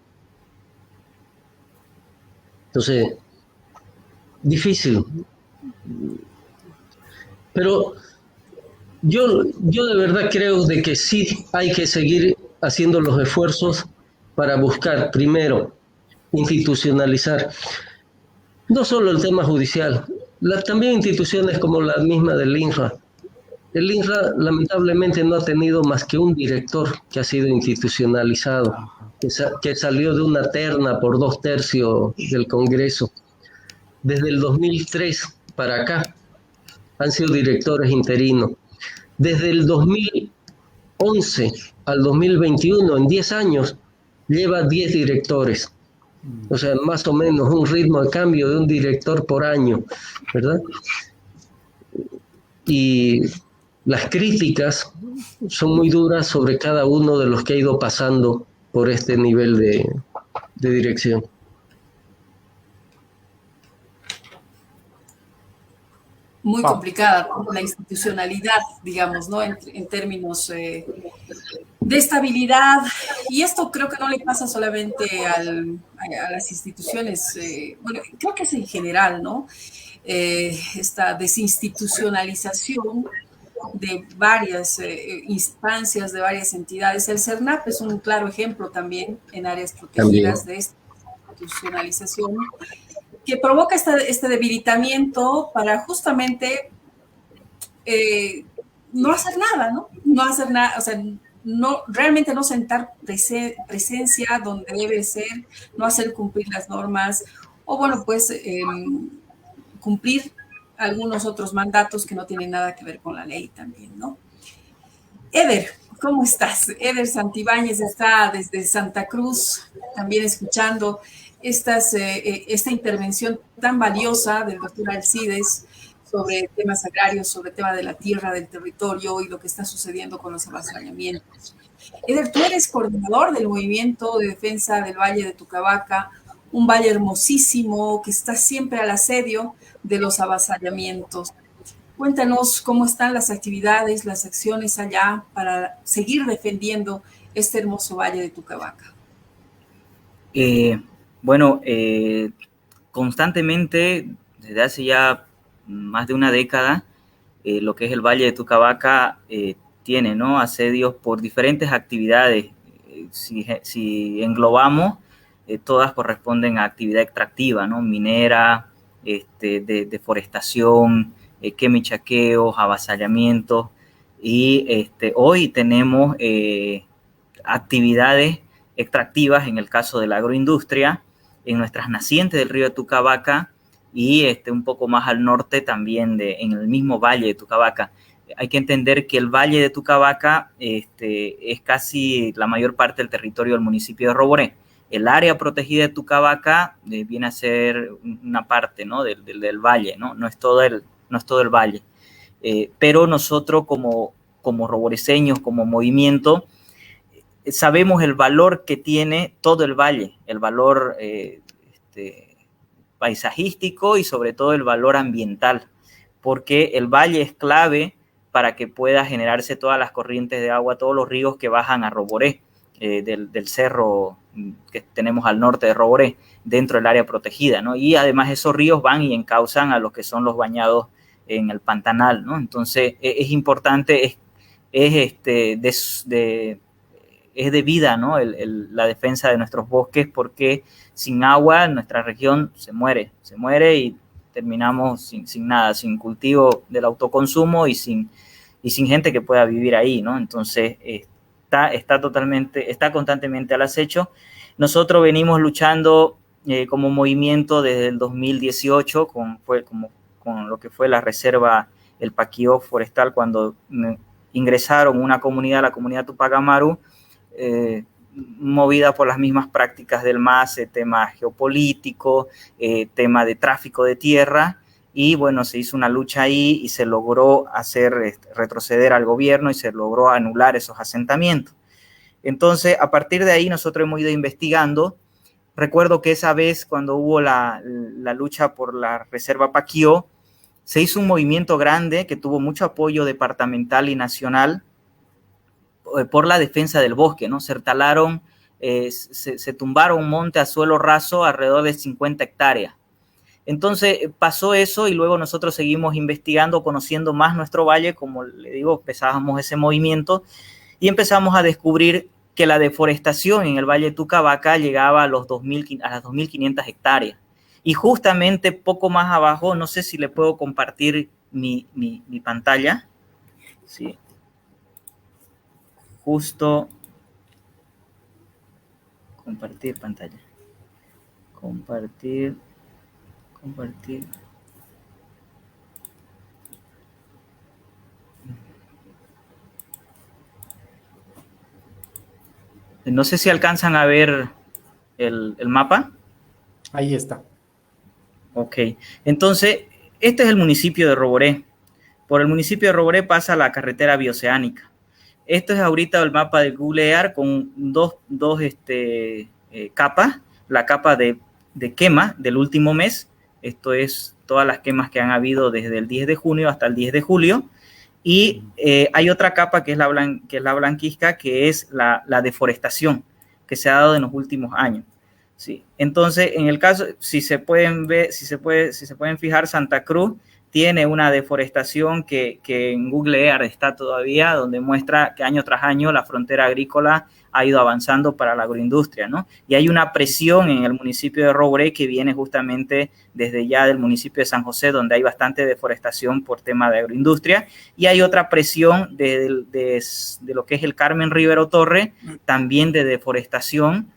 Entonces, difícil. Pero yo de verdad creo de que sí hay que seguir haciendo los esfuerzos para buscar, primero, institucionalizar. No solo el tema judicial, también instituciones como la misma del INRA. El INRA lamentablemente no ha tenido más que un director que ha sido institucionalizado, que salió de una terna por 2/3 del Congreso. Desde el 2003 para acá han sido directores interinos. Desde el 2011 al 2021, en 10 años, lleva 10 directores. O sea, más o menos un ritmo de cambio de un director por año, ¿verdad? Y las críticas son muy duras sobre cada uno de los que ha ido pasando por este nivel de dirección. Muy complicada la institucionalidad, digamos, ¿no? En términos de estabilidad. Y esto creo que no le pasa solamente a las instituciones, bueno, creo que es en general, ¿no? Esta desinstitucionalización de varias instancias, de varias entidades. El CERNAP es un claro ejemplo también en áreas protegidas de esta institucionalización que provoca este debilitamiento para justamente no hacer nada, ¿no? No hacer nada, o sea, realmente no sentar presencia donde debe ser, no hacer cumplir las normas, o bueno, pues cumplir algunos otros mandatos que no tienen nada que ver con la ley también, ¿no? Eder, ¿cómo estás? Eder Santibáñez está desde Santa Cruz, también escuchando esta intervención tan valiosa del doctor Alcides sobre temas agrarios, sobre el tema de la tierra, del territorio y lo que está sucediendo con los avasallamientos. Eder, tú eres coordinador del movimiento de defensa del Valle de Tucabaca, un valle hermosísimo que está siempre al asedio de los avasallamientos. Cuéntanos cómo están las actividades, las acciones allá para seguir defendiendo este hermoso Valle de Tucabaca. Bueno, constantemente, desde hace ya más de una década, lo que es el Valle de Tucabaca tiene, ¿no?, asedios por diferentes actividades. Si englobamos, todas corresponden a actividad extractiva, ¿no?, minera, de deforestación, quemichaqueos, avasallamientos. Y hoy tenemos actividades extractivas en el caso de la agroindustria, en nuestras nacientes del río de Tucabaca y un poco más al norte también en el mismo Valle de Tucabaca. Hay que entender que el Valle de Tucabaca es casi la mayor parte del territorio del municipio de Roboré. El área protegida de Tucabaca viene a ser una parte, ¿no?, del valle, ¿no? No es todo el valle. Pero nosotros como roboreseños, como movimiento, sabemos el valor que tiene todo el valle, el valor paisajístico y sobre todo el valor ambiental, porque el valle es clave para que pueda generarse todas las corrientes de agua, todos los ríos que bajan a Roboré, del cerro que tenemos al norte de Roboré, dentro del área protegida, ¿no? Y además esos ríos van y encausan a los que son los bañados en el Pantanal, ¿no? Entonces es importante, es de vida, ¿no?, la defensa de nuestros bosques, porque sin agua nuestra región se muere y terminamos sin nada, sin cultivo del autoconsumo y sin gente que pueda vivir ahí, ¿no? Entonces está constantemente al acecho. Nosotros venimos luchando como movimiento desde el 2018 con lo que fue la reserva El Paquío Forestal, cuando ingresaron una comunidad, la comunidad Tupac Amaru, movida por las mismas prácticas del MAS, tema geopolítico, tema de tráfico de tierra, y bueno, se hizo una lucha ahí y se logró hacer retroceder al gobierno y se logró anular esos asentamientos. Entonces, a partir de ahí nosotros hemos ido investigando. Recuerdo que esa vez, cuando hubo la lucha por la reserva Paquío, se hizo un movimiento grande que tuvo mucho apoyo departamental y nacional por la defensa del bosque, ¿no? Se talaron, se tumbaron un monte a suelo raso alrededor de 50 hectáreas. Entonces pasó eso y luego nosotros seguimos investigando, conociendo más nuestro valle, como le digo, empezábamos ese movimiento y empezamos a descubrir que la deforestación en el Valle de Tucabaca llegaba a las 2.500 hectáreas. Y justamente poco más abajo, no sé si le puedo compartir mi pantalla. Sí. Justo compartir pantalla. Compartir. No sé si alcanzan a ver el mapa. Ahí está. Ok, entonces este es el municipio de Roboré. Por el municipio de Roboré pasa la carretera bioceánica. Esto es ahorita el mapa de Google Earth con dos capas. La capa de quema del último mes. Esto es todas las quemas que han habido desde el 10 de junio hasta el 10 de julio. Y hay otra capa que es la blanquizca, que es la deforestación que se ha dado en los últimos años. Sí. Entonces, en el caso, si se pueden fijar, Santa Cruz tiene una deforestación que en Google Earth está todavía, donde muestra que año tras año la frontera agrícola ha ido avanzando para la agroindustria, ¿no? Y hay una presión en el municipio de Roboré que viene justamente desde ya del municipio de San José, donde hay bastante deforestación por tema de agroindustria, y hay otra presión de lo que es el Carmen Rivero Torre, también de deforestación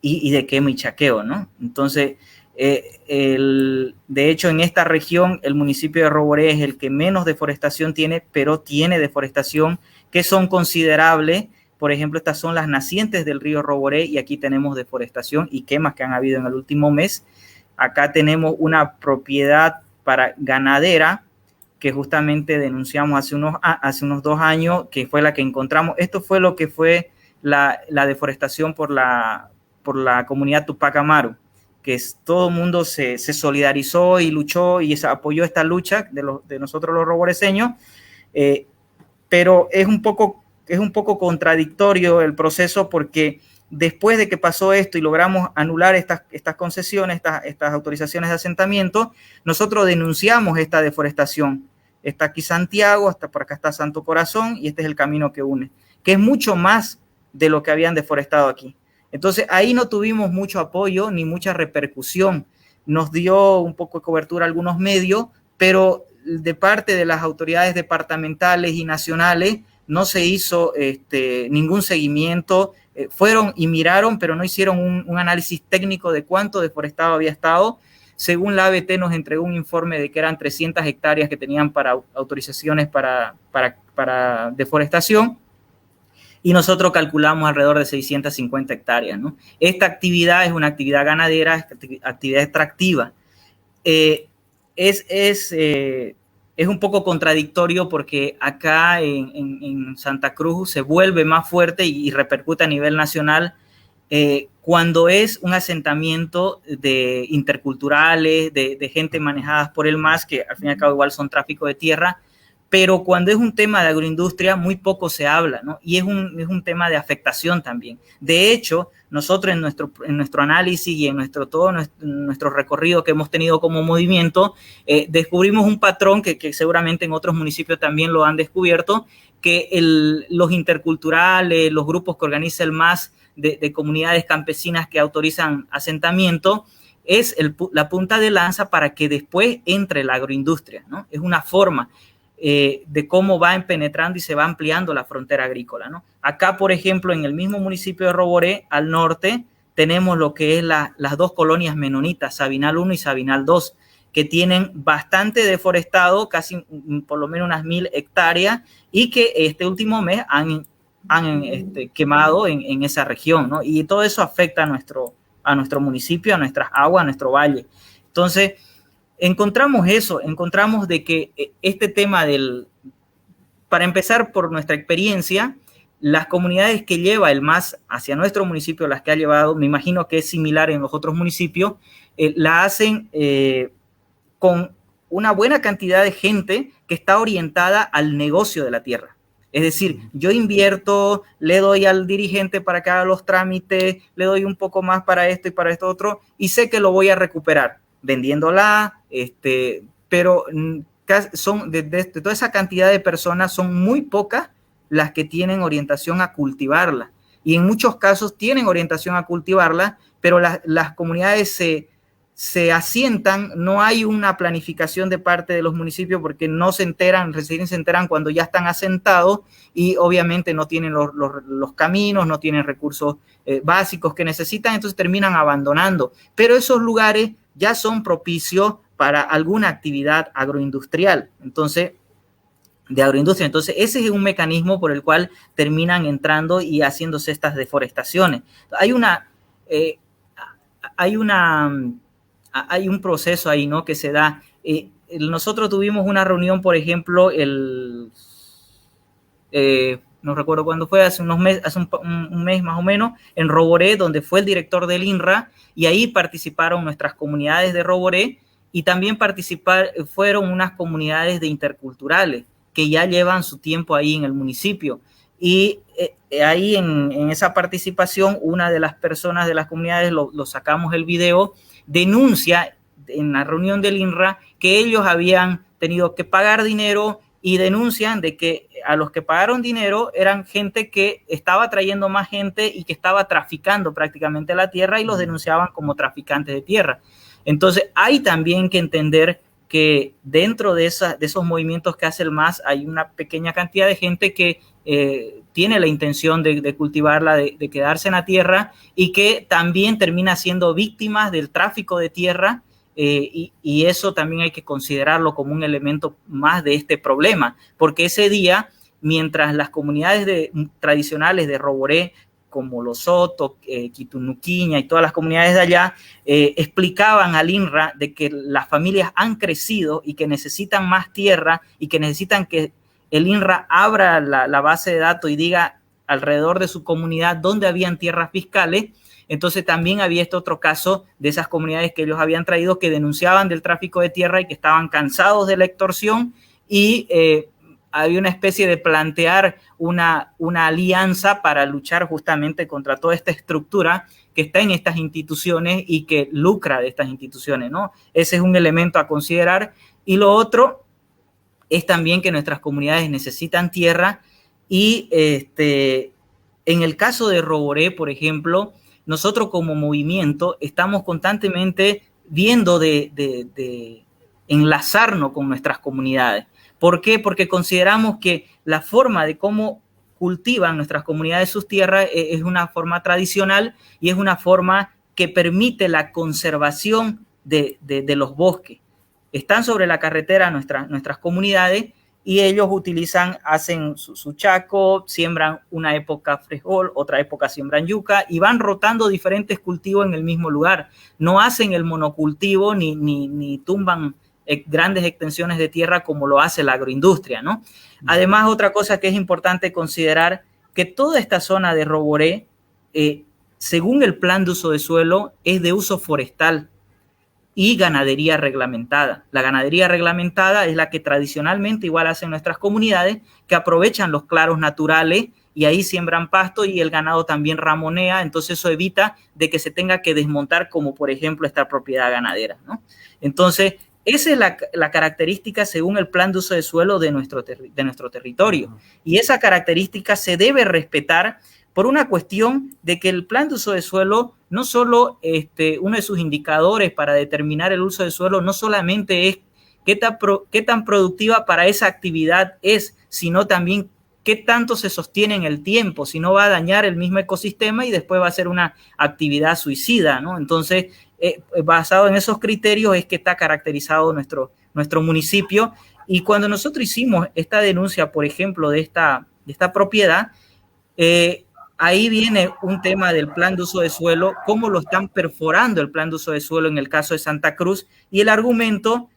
y de quema y chaqueo, ¿no? Entonces, de hecho, en esta región, el municipio de Roboré es el que menos deforestación tiene, pero tiene deforestación que son considerables. Por ejemplo, estas son las nacientes del río Roboré y aquí tenemos deforestación y quemas que han habido en el último mes. Acá tenemos una propiedad ganadera que justamente denunciamos hace unos 2 años, que fue la que encontramos. Esto fue lo que fue la deforestación por la comunidad Tupac Amaru, que todo el mundo se solidarizó y luchó y apoyó esta lucha de nosotros los roboreseños, pero es un poco contradictorio el proceso, porque después de que pasó esto y logramos anular estas concesiones, estas autorizaciones de asentamiento, nosotros denunciamos esta deforestación. Está aquí Santiago, hasta por acá está Santo Corazón, y este es el camino que une, que es mucho más de lo que habían deforestado aquí. Entonces, ahí no tuvimos mucho apoyo ni mucha repercusión. Nos dio un poco de cobertura a algunos medios, pero de parte de las autoridades departamentales y nacionales no se hizo ningún seguimiento. Fueron y miraron, pero no hicieron un análisis técnico de cuánto deforestado había estado. Según la ABT nos entregó un informe de que eran 300 hectáreas que tenían para autorizaciones para deforestación, y nosotros calculamos alrededor de 650 hectáreas, ¿no? Esta actividad es una actividad ganadera, actividad extractiva. Es un poco contradictorio porque acá en Santa Cruz se vuelve más fuerte y repercute a nivel nacional cuando es un asentamiento de interculturales, de gente manejadas por el MAS, que al fin y al cabo igual son tráfico de tierra, pero cuando es un tema de agroindustria muy poco se habla, ¿no? Y es un tema de afectación también. De hecho, nosotros en nuestro análisis y en nuestro recorrido que hemos tenido como movimiento, descubrimos un patrón que seguramente en otros municipios también lo han descubierto, que los interculturales, los grupos que organiza el MAS de comunidades campesinas que autorizan asentamiento, es la punta de lanza para que después entre la agroindustria, ¿no? Es una forma de cómo va penetrando y se va ampliando la frontera agrícola, ¿no? Acá, por ejemplo, en el mismo municipio de Roboré, al norte, tenemos lo que es las 2 colonias menonitas, Sabinal 1 y Sabinal 2, que tienen bastante deforestado, casi por lo menos unas 1000 hectáreas, y que este último mes han quemado en esa región, ¿no? Y todo eso afecta a nuestro municipio, a nuestras aguas, a nuestro valle. Entonces, encontramos de que este tema para empezar por nuestra experiencia, las comunidades que lleva el MAS hacia nuestro municipio, las que ha llevado, me imagino que es similar en los otros municipios, la hacen con una buena cantidad de gente que está orientada al negocio de la tierra. Es decir, yo invierto, le doy al dirigente para que haga los trámites, le doy un poco más para esto y para esto otro, y sé que lo voy a recuperar vendiéndola, pero son de toda esa cantidad de personas, son muy pocas las que tienen orientación a cultivarla. Y en muchos casos tienen orientación a cultivarla, pero las comunidades se asientan, no hay una planificación de parte de los municipios porque no se enteran, recién se enteran cuando ya están asentados y obviamente no tienen los caminos, no tienen recursos básicos que necesitan, entonces terminan abandonando. Pero esos lugares ya son propicios para alguna actividad agroindustrial. Entonces, Entonces, ese es un mecanismo por el cual terminan entrando y haciéndose estas deforestaciones. Hay un proceso ahí, ¿no?, que se da. Nosotros tuvimos una reunión, por ejemplo, no recuerdo cuándo fue, hace unos meses, hace un mes más o menos, en Roboré, donde fue el director del INRA, y ahí participaron nuestras comunidades de Roboré, y también fueron unas comunidades de interculturales, que ya llevan su tiempo ahí en el municipio. Y ahí en esa participación, una de las personas de las comunidades, lo sacamos el video, denuncia en la reunión del INRA que ellos habían tenido que pagar dinero y denuncian de que a los que pagaron dinero eran gente que estaba trayendo más gente y que estaba traficando prácticamente la tierra y los denunciaban como traficantes de tierra. Entonces hay también que entender que dentro de esos movimientos que hace el MAS hay una pequeña cantidad de gente que tiene la intención de cultivarla, de quedarse en la tierra y que también termina siendo víctimas del tráfico de tierra y eso también hay que considerarlo como un elemento más de este problema, porque ese día, mientras las comunidades tradicionales de Roboré, como Los Soto, Quitunuquiña y todas las comunidades de allá, explicaban al INRA de que las familias han crecido y que necesitan más tierra y que necesitan que el INRA abra la base de datos y diga alrededor de su comunidad dónde habían tierras fiscales. Entonces también había este otro caso de esas comunidades que ellos habían traído que denunciaban del tráfico de tierra y que estaban cansados de la extorsión y había una especie de plantear una alianza para luchar justamente contra toda esta estructura que está en estas instituciones y que lucra de estas instituciones, ¿no? Ese es un elemento a considerar. Y lo otro es también que nuestras comunidades necesitan tierra y en el caso de Roboré, por ejemplo, nosotros como movimiento estamos constantemente viendo de enlazarnos con nuestras comunidades. ¿Por qué? Porque consideramos que la forma de cómo cultivan nuestras comunidades sus tierras es una forma tradicional y es una forma que permite la conservación de los bosques. Están sobre la carretera nuestras comunidades y ellos hacen su chaco, siembran una época frijol, otra época siembran yuca y van rotando diferentes cultivos en el mismo lugar. No hacen el monocultivo ni tumban grandes extensiones de tierra como lo hace la agroindustria, ¿no? Además, otra cosa que es importante considerar, que toda esta zona de Roboré, según el plan de uso de suelo, es de uso forestal y ganadería reglamentada. La ganadería reglamentada es la que tradicionalmente igual hacen nuestras comunidades, que aprovechan los claros naturales y ahí siembran pasto y el ganado también ramonea, entonces eso evita de que se tenga que desmontar como por ejemplo esta propiedad ganadera, ¿no? Entonces, esa es la característica según el plan de uso de suelo de nuestro territorio. Y esa característica se debe respetar por una cuestión de que el plan de uso de suelo, no solo uno de sus indicadores para determinar el uso de suelo, no solamente es qué tan productiva para esa actividad es, sino también qué tanto se sostiene en el tiempo, si no va a dañar el mismo ecosistema y después va a ser una actividad suicida, ¿no? Entonces, basado en esos criterios es que está caracterizado nuestro municipio. Y cuando nosotros hicimos esta denuncia, por ejemplo, de esta propiedad, ahí viene un tema del plan de uso de suelo, cómo lo están perforando el plan de uso de suelo en el caso de Santa Cruz, y el argumento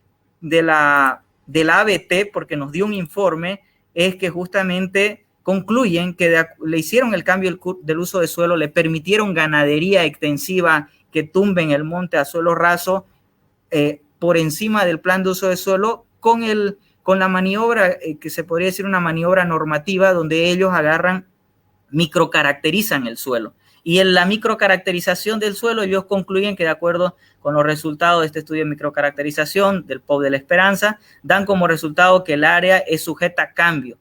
de la ABT, porque nos dio un informe, es que justamente concluyen que le hicieron el cambio del uso de suelo, le permitieron ganadería extensiva que tumben el monte a suelo raso por encima del plan de uso de suelo con la maniobra, que se podría decir una maniobra normativa, donde ellos microcaracterizan el suelo. Y en la microcaracterización del suelo, ellos concluyen que de acuerdo con los resultados de este estudio de microcaracterización del POB de la Esperanza, dan como resultado que el área es sujeta a cambio,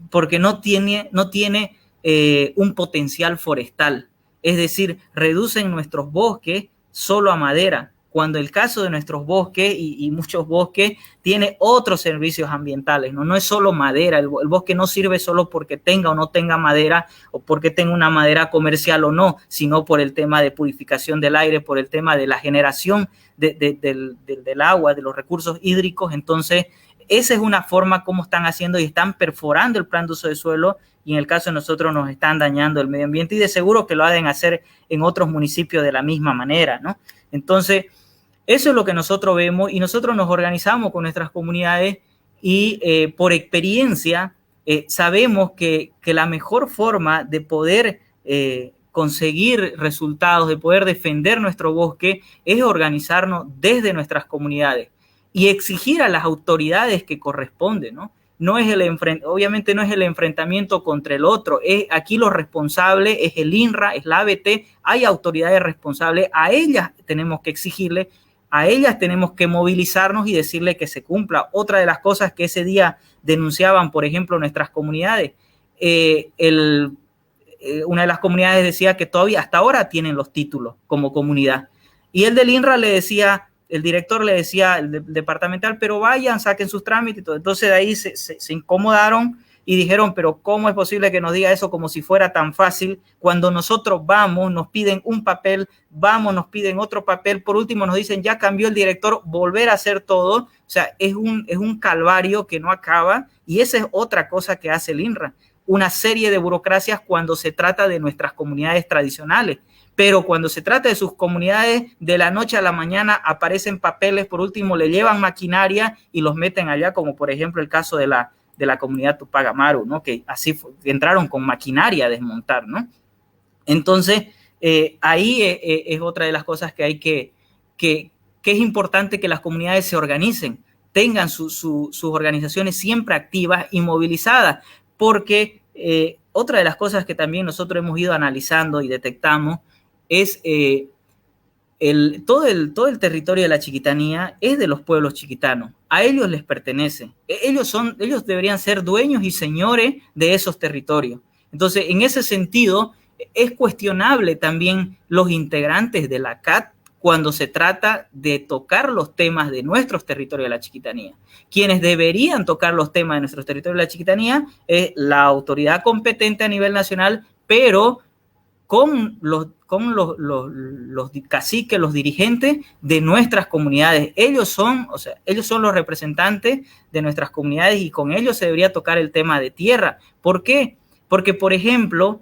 porque no tiene un potencial forestal. Es decir, reducen nuestros bosques solo a madera, cuando el caso de nuestros bosques y muchos bosques tiene otros servicios ambientales, ¿no? No es solo madera, el bosque no sirve solo porque tenga o no tenga madera o porque tenga una madera comercial o no, sino por el tema de purificación del aire, por el tema de la generación del agua, de los recursos hídricos. Entonces, esa es una forma como están haciendo y están perforando el plan de uso de suelo, y en el caso de nosotros nos están dañando el medio ambiente, y de seguro que lo deben hacer en otros municipios de la misma manera, ¿no? Entonces, eso es lo que nosotros vemos, y nosotros nos organizamos con nuestras comunidades y por experiencia sabemos que la mejor forma de poder conseguir resultados, de poder defender nuestro bosque, es organizarnos desde nuestras comunidades y exigir a las autoridades que corresponden, ¿no? Obviamente no es el enfrentamiento contra el otro, aquí lo responsable es el INRA, es la ABT, hay autoridades responsables, a ellas tenemos que exigirle, a ellas tenemos que movilizarnos y decirle que se cumpla. Otra de las cosas que ese día denunciaban, por ejemplo, nuestras comunidades, una de las comunidades decía que todavía hasta ahora tienen los títulos como comunidad, y el del INRA le decía, el director le decía, el departamental, pero vayan, saquen sus trámites y todo. Entonces de ahí se incomodaron y dijeron, pero ¿cómo es posible que nos diga eso como si fuera tan fácil? Cuando nosotros vamos, nos piden un papel, vamos, nos piden otro papel, por último nos dicen, ya cambió el director, volver a hacer todo. O sea, es un calvario que no acaba, y esa es otra cosa que hace el INRA, una serie de burocracias cuando se trata de nuestras comunidades tradicionales. Pero cuando se trata de sus comunidades, de la noche a la mañana aparecen papeles, por último le llevan maquinaria y los meten allá, como por ejemplo el caso de la comunidad Tupac Amaru, ¿no? Que así entraron con maquinaria a desmontar, ¿no? Entonces, ahí es otra de las cosas que hay que es importante que las comunidades se organicen, tengan sus organizaciones siempre activas y movilizadas, porque otra de las cosas que también nosotros hemos ido analizando y detectamos es todo el territorio de la Chiquitanía es de los pueblos chiquitanos, a ellos les pertenece, ellos deberían ser dueños y señores de esos territorios. Entonces, en ese sentido, es cuestionable también los integrantes de la CAT cuando se trata de tocar los temas de nuestros territorios de la Chiquitanía. Quienes deberían tocar los temas de nuestros territorios de la Chiquitanía es la autoridad competente a nivel nacional, pero con los caciques, los dirigentes de nuestras comunidades. Ellos son los representantes de nuestras comunidades, y con ellos se debería tocar el tema de tierra. ¿Por qué? Porque, por ejemplo,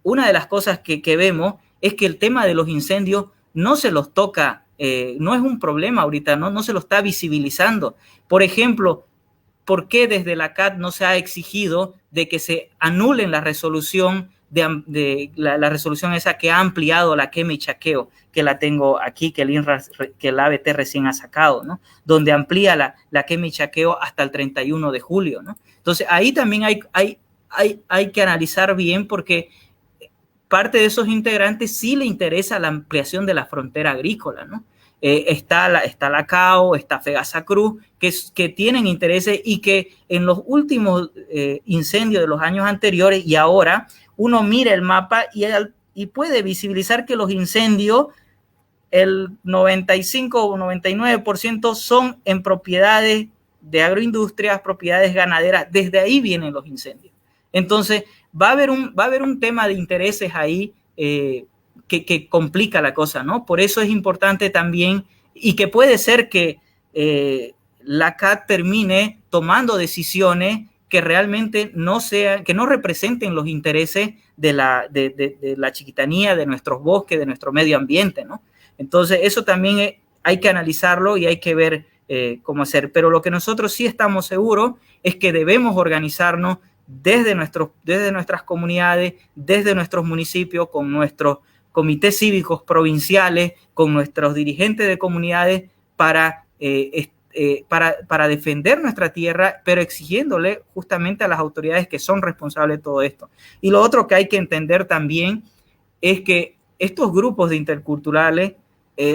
una de las cosas que vemos es que el tema de los incendios no se los toca, no es un problema ahorita, no se lo está visibilizando. Por ejemplo, ¿por qué desde la CAT no se ha exigido de que se anulen la resolución la resolución esa que ha ampliado la quema y chaqueo, que la tengo aquí, que el INRA, que el ABT recién ha sacado, ¿no? Donde amplía la quema y chaqueo hasta el 31 de julio, ¿no? Entonces, ahí también hay que analizar bien, porque parte de esos integrantes sí le interesa la ampliación de la frontera agrícola, ¿no? Está la CAO, está Fegasa Cruz, que tienen intereses, y que en los últimos incendios de los años anteriores y ahora, uno mira el mapa y puede visibilizar que los incendios, el 95 o 99% son en propiedades de agroindustrias, propiedades ganaderas. Desde ahí vienen los incendios. Entonces, va a haber un tema de intereses ahí que complica la cosa, ¿no? Por eso es importante también, y que puede ser que la CAT termine tomando decisiones que realmente que no representen los intereses de la Chiquitanía, de nuestros bosques, de nuestro medio ambiente, ¿no? Entonces, eso también hay que analizarlo y hay que ver cómo hacer. Pero lo que nosotros sí estamos seguros es que debemos organizarnos desde nuestras comunidades, desde nuestros municipios, con nuestros comités cívicos provinciales, con nuestros dirigentes de comunidades, para defender nuestra tierra, pero exigiéndole justamente a las autoridades que son responsables de todo esto. Y lo otro que hay que entender también es que estos grupos de interculturales,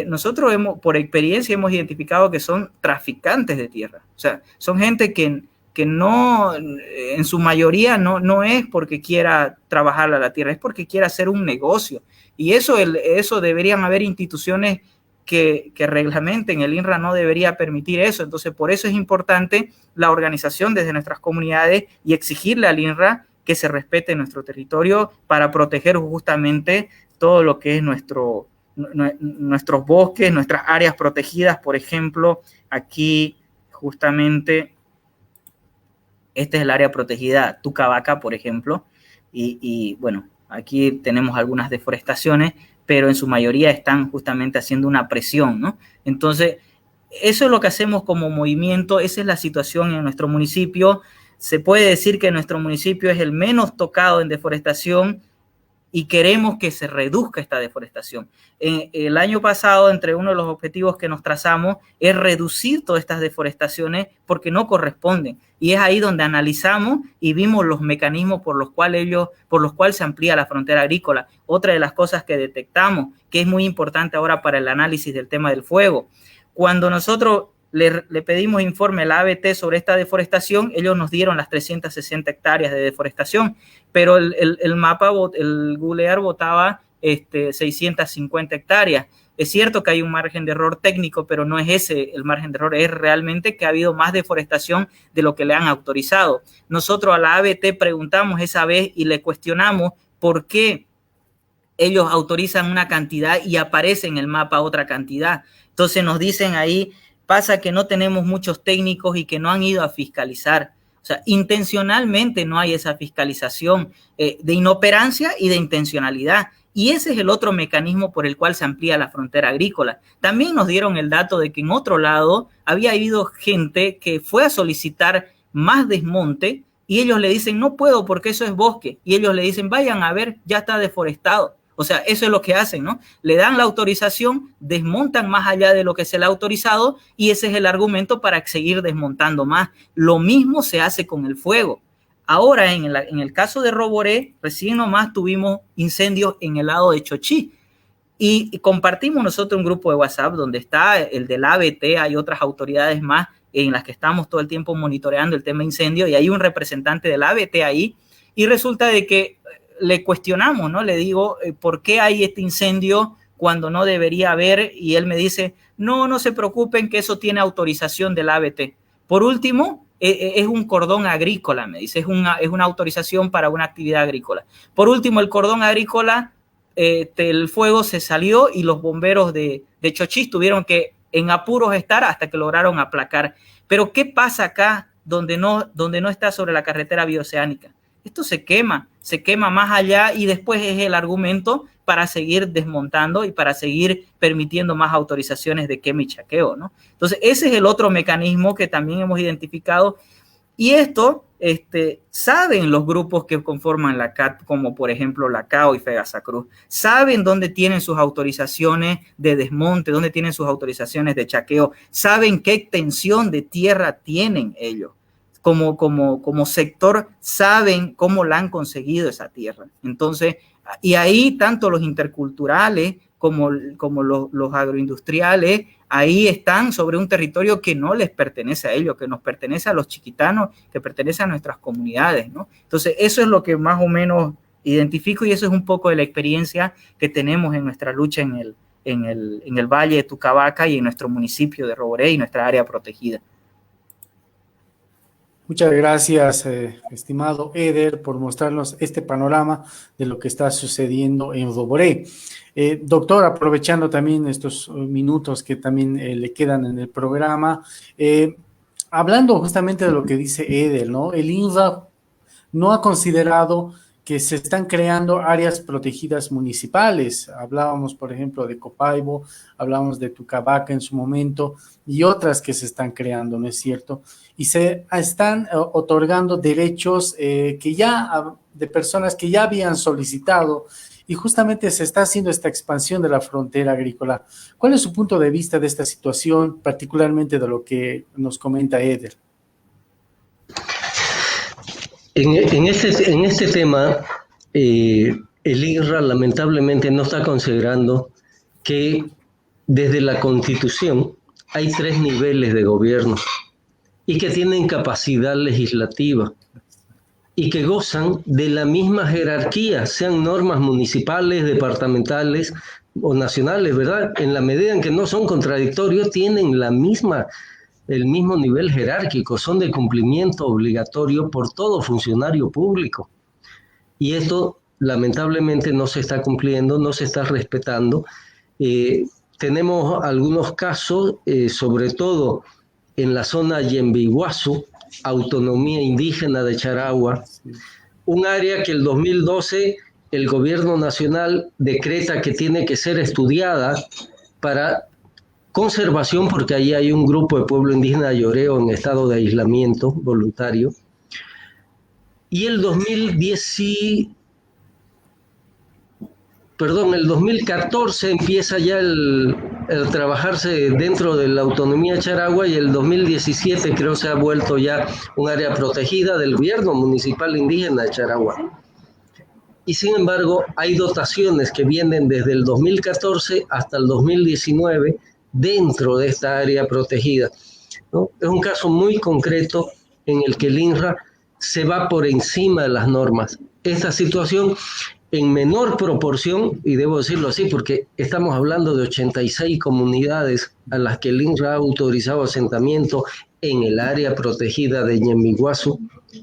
nosotros por experiencia hemos identificado que son traficantes de tierra. O sea, son gente que no, en su mayoría no es porque quiera trabajar a la tierra, es porque quiera hacer un negocio. Y eso deberían haber instituciones que reglamenten. El INRA no debería permitir eso. Entonces, por eso es importante la organización desde nuestras comunidades y exigirle al INRA que se respete nuestro territorio para proteger justamente todo lo que es nuestros bosques, nuestras áreas protegidas. Por ejemplo, aquí justamente este es el área protegida Tucabaca, por ejemplo, y bueno, aquí tenemos algunas deforestaciones, pero en su mayoría están justamente haciendo una presión, ¿no? Entonces, eso es lo que hacemos como movimiento, esa es la situación en nuestro municipio. Se puede decir que nuestro municipio es el menos tocado en deforestación y queremos que se reduzca esta deforestación. El año pasado, entre uno de los objetivos que nos trazamos es reducir todas estas deforestaciones porque no corresponden. Y es ahí donde analizamos y vimos los mecanismos por los cuales se amplía la frontera agrícola. Otra de las cosas que detectamos, que es muy importante ahora para el análisis del tema del fuego, cuando nosotros le pedimos informe a la ABT sobre esta deforestación, ellos nos dieron las 360 hectáreas de deforestación, pero el mapa, el Googlear votaba 650 hectáreas. Es cierto que hay un margen de error técnico, pero no es ese el margen de error, es realmente que ha habido más deforestación de lo que le han autorizado. Nosotros a la ABT preguntamos esa vez y le cuestionamos por qué ellos autorizan una cantidad y aparece en el mapa otra cantidad. Entonces nos dicen ahí, pasa que no tenemos muchos técnicos y que no han ido a fiscalizar. O sea, intencionalmente no hay esa fiscalización de inoperancia y de intencionalidad. Y ese es el otro mecanismo por el cual se amplía la frontera agrícola. También nos dieron el dato de que en otro lado había habido gente que fue a solicitar más desmonte y ellos le dicen, no puedo porque eso es bosque. Y ellos le dicen, vayan a ver, ya está deforestado. O sea, eso es lo que hacen, ¿no? Le dan la autorización, desmontan más allá de lo que se le ha autorizado y ese es el argumento para seguir desmontando más. Lo mismo se hace con el fuego. Ahora, en el caso de Roboré, recién nomás tuvimos incendios en el lado de Chochí y compartimos nosotros un grupo de WhatsApp donde está el del ABT, hay otras autoridades más en las que estamos todo el tiempo monitoreando el tema de incendio y hay un representante del ABT ahí y resulta de que le cuestionamos, ¿no? Le digo, ¿por qué hay este incendio cuando no debería haber? Y él me dice, no se preocupen que eso tiene autorización del ABT. Por último, es un cordón agrícola, me dice, es una autorización para una actividad agrícola. Por último, el cordón agrícola, el fuego se salió y los bomberos de Chochís tuvieron que en apuros estar hasta que lograron aplacar. Pero ¿qué pasa acá donde no está sobre la carretera bioceánica? Esto se quema más allá y después es el argumento para seguir desmontando y para seguir permitiendo más autorizaciones de quema y chaqueo, ¿no? Entonces, ese es el otro mecanismo que también hemos identificado y esto saben los grupos que conforman la CAT, como por ejemplo la CAO y Fegasacruz, saben dónde tienen sus autorizaciones de desmonte, dónde tienen sus autorizaciones de chaqueo, saben qué extensión de tierra tienen ellos. Como sector saben cómo la han conseguido esa tierra. Entonces, y ahí tanto los interculturales como los agroindustriales, ahí están sobre un territorio que no les pertenece a ellos, que nos pertenece a los chiquitanos, que pertenece a nuestras comunidades, ¿no? Entonces, eso es lo que más o menos identifico y eso es un poco de la experiencia que tenemos en nuestra lucha en el Valle de Tucabaca y en nuestro municipio de Roboré y nuestra área protegida. Muchas gracias, estimado Eder, por mostrarnos este panorama de lo que está sucediendo en Roboré. Doctor, aprovechando también estos minutos que también le quedan en el programa, hablando justamente de lo que dice Eder, ¿no? El INRA no ha considerado que se están creando áreas protegidas municipales. Hablábamos, por ejemplo, de Copaibo, hablábamos de Tucabaca en su momento y otras que se están creando, ¿no es cierto? Y se están otorgando derechos de personas que ya habían solicitado y justamente se está haciendo esta expansión de la frontera agrícola. ¿Cuál es su punto de vista de esta situación, particularmente de lo que nos comenta Eder? En este tema, el INRA lamentablemente no está considerando que desde la Constitución hay 3 niveles de gobierno. y que tienen capacidad legislativa y que gozan de la misma jerarquía, sean normas municipales, departamentales o nacionales, ¿verdad? En la medida en que no son contradictorios, tienen el mismo nivel jerárquico, son de cumplimiento obligatorio por todo funcionario público. Y esto lamentablemente no se está cumpliendo, no se está respetando. Tenemos algunos casos, sobre todo en la zona Yembiguazú, autonomía indígena de Charagua, un área que el 2012 el gobierno nacional decreta que tiene que ser estudiada para conservación, porque ahí hay un grupo de pueblo indígena Yoreo en estado de aislamiento voluntario. Y el 2014 empieza ya el trabajarse dentro de la autonomía Charagua, y el 2017 creo se ha vuelto ya un área protegida del gobierno municipal indígena de Charagua. Y sin embargo hay dotaciones que vienen desde el 2014 hasta el 2019 dentro de esta área protegida, ¿no? Es un caso muy concreto en el que el INRA se va por encima de las normas. Esta situación en menor proporción, y debo decirlo así porque estamos hablando de 86 comunidades a las que el INRA ha autorizado asentamiento en el área protegida de Yembiguazú,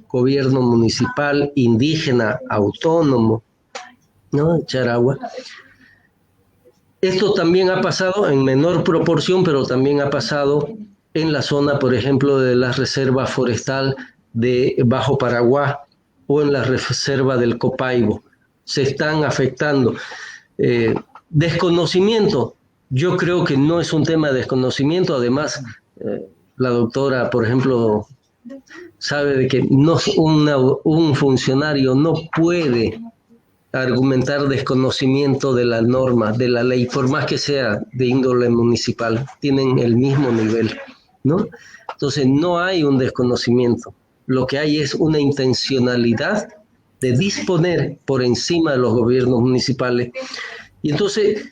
gobierno municipal, indígena, autónomo, ¿no? Charagua. Esto también ha pasado en menor proporción, pero también ha pasado en la zona, por ejemplo, de la reserva forestal de Bajo Paraguá o en la reserva del Copaibo. Se están afectando. Desconocimiento, yo creo que no es un tema de desconocimiento. Además, la doctora, por ejemplo, sabe de que un funcionario no puede argumentar desconocimiento de la norma, de la ley, por más que sea de índole municipal, tienen el mismo nivel, ¿no? Entonces no hay un desconocimiento, lo que hay es una intencionalidad de disponer por encima de los gobiernos municipales. Y entonces,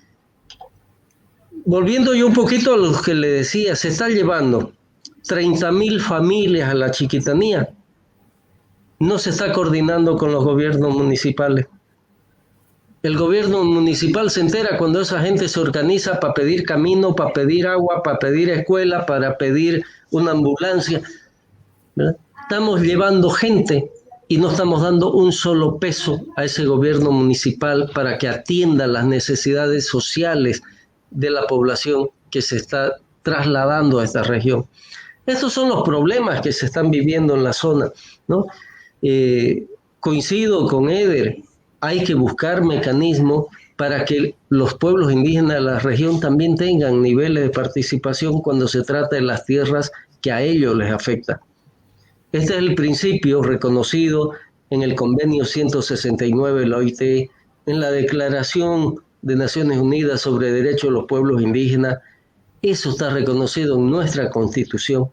volviendo yo un poquito a lo que le decía, se está llevando 30.000 familias a la Chiquitanía, no se está coordinando con los gobiernos municipales. El gobierno municipal se entera cuando esa gente se organiza para pedir camino, para pedir agua, para pedir escuela, para pedir una ambulancia, ¿verdad? Estamos llevando gente y no estamos dando un solo peso a ese gobierno municipal para que atienda las necesidades sociales de la población que se está trasladando a esta región. Estos son los problemas que se están viviendo en la zona, ¿no? Coincido con Eder, hay que buscar mecanismos para que los pueblos indígenas de la región también tengan niveles de participación cuando se trata de las tierras que a ellos les afectan. Este es el principio reconocido en el Convenio 169 de la OIT, en la Declaración de Naciones Unidas sobre Derechos de los Pueblos Indígenas. Eso está reconocido en nuestra Constitución.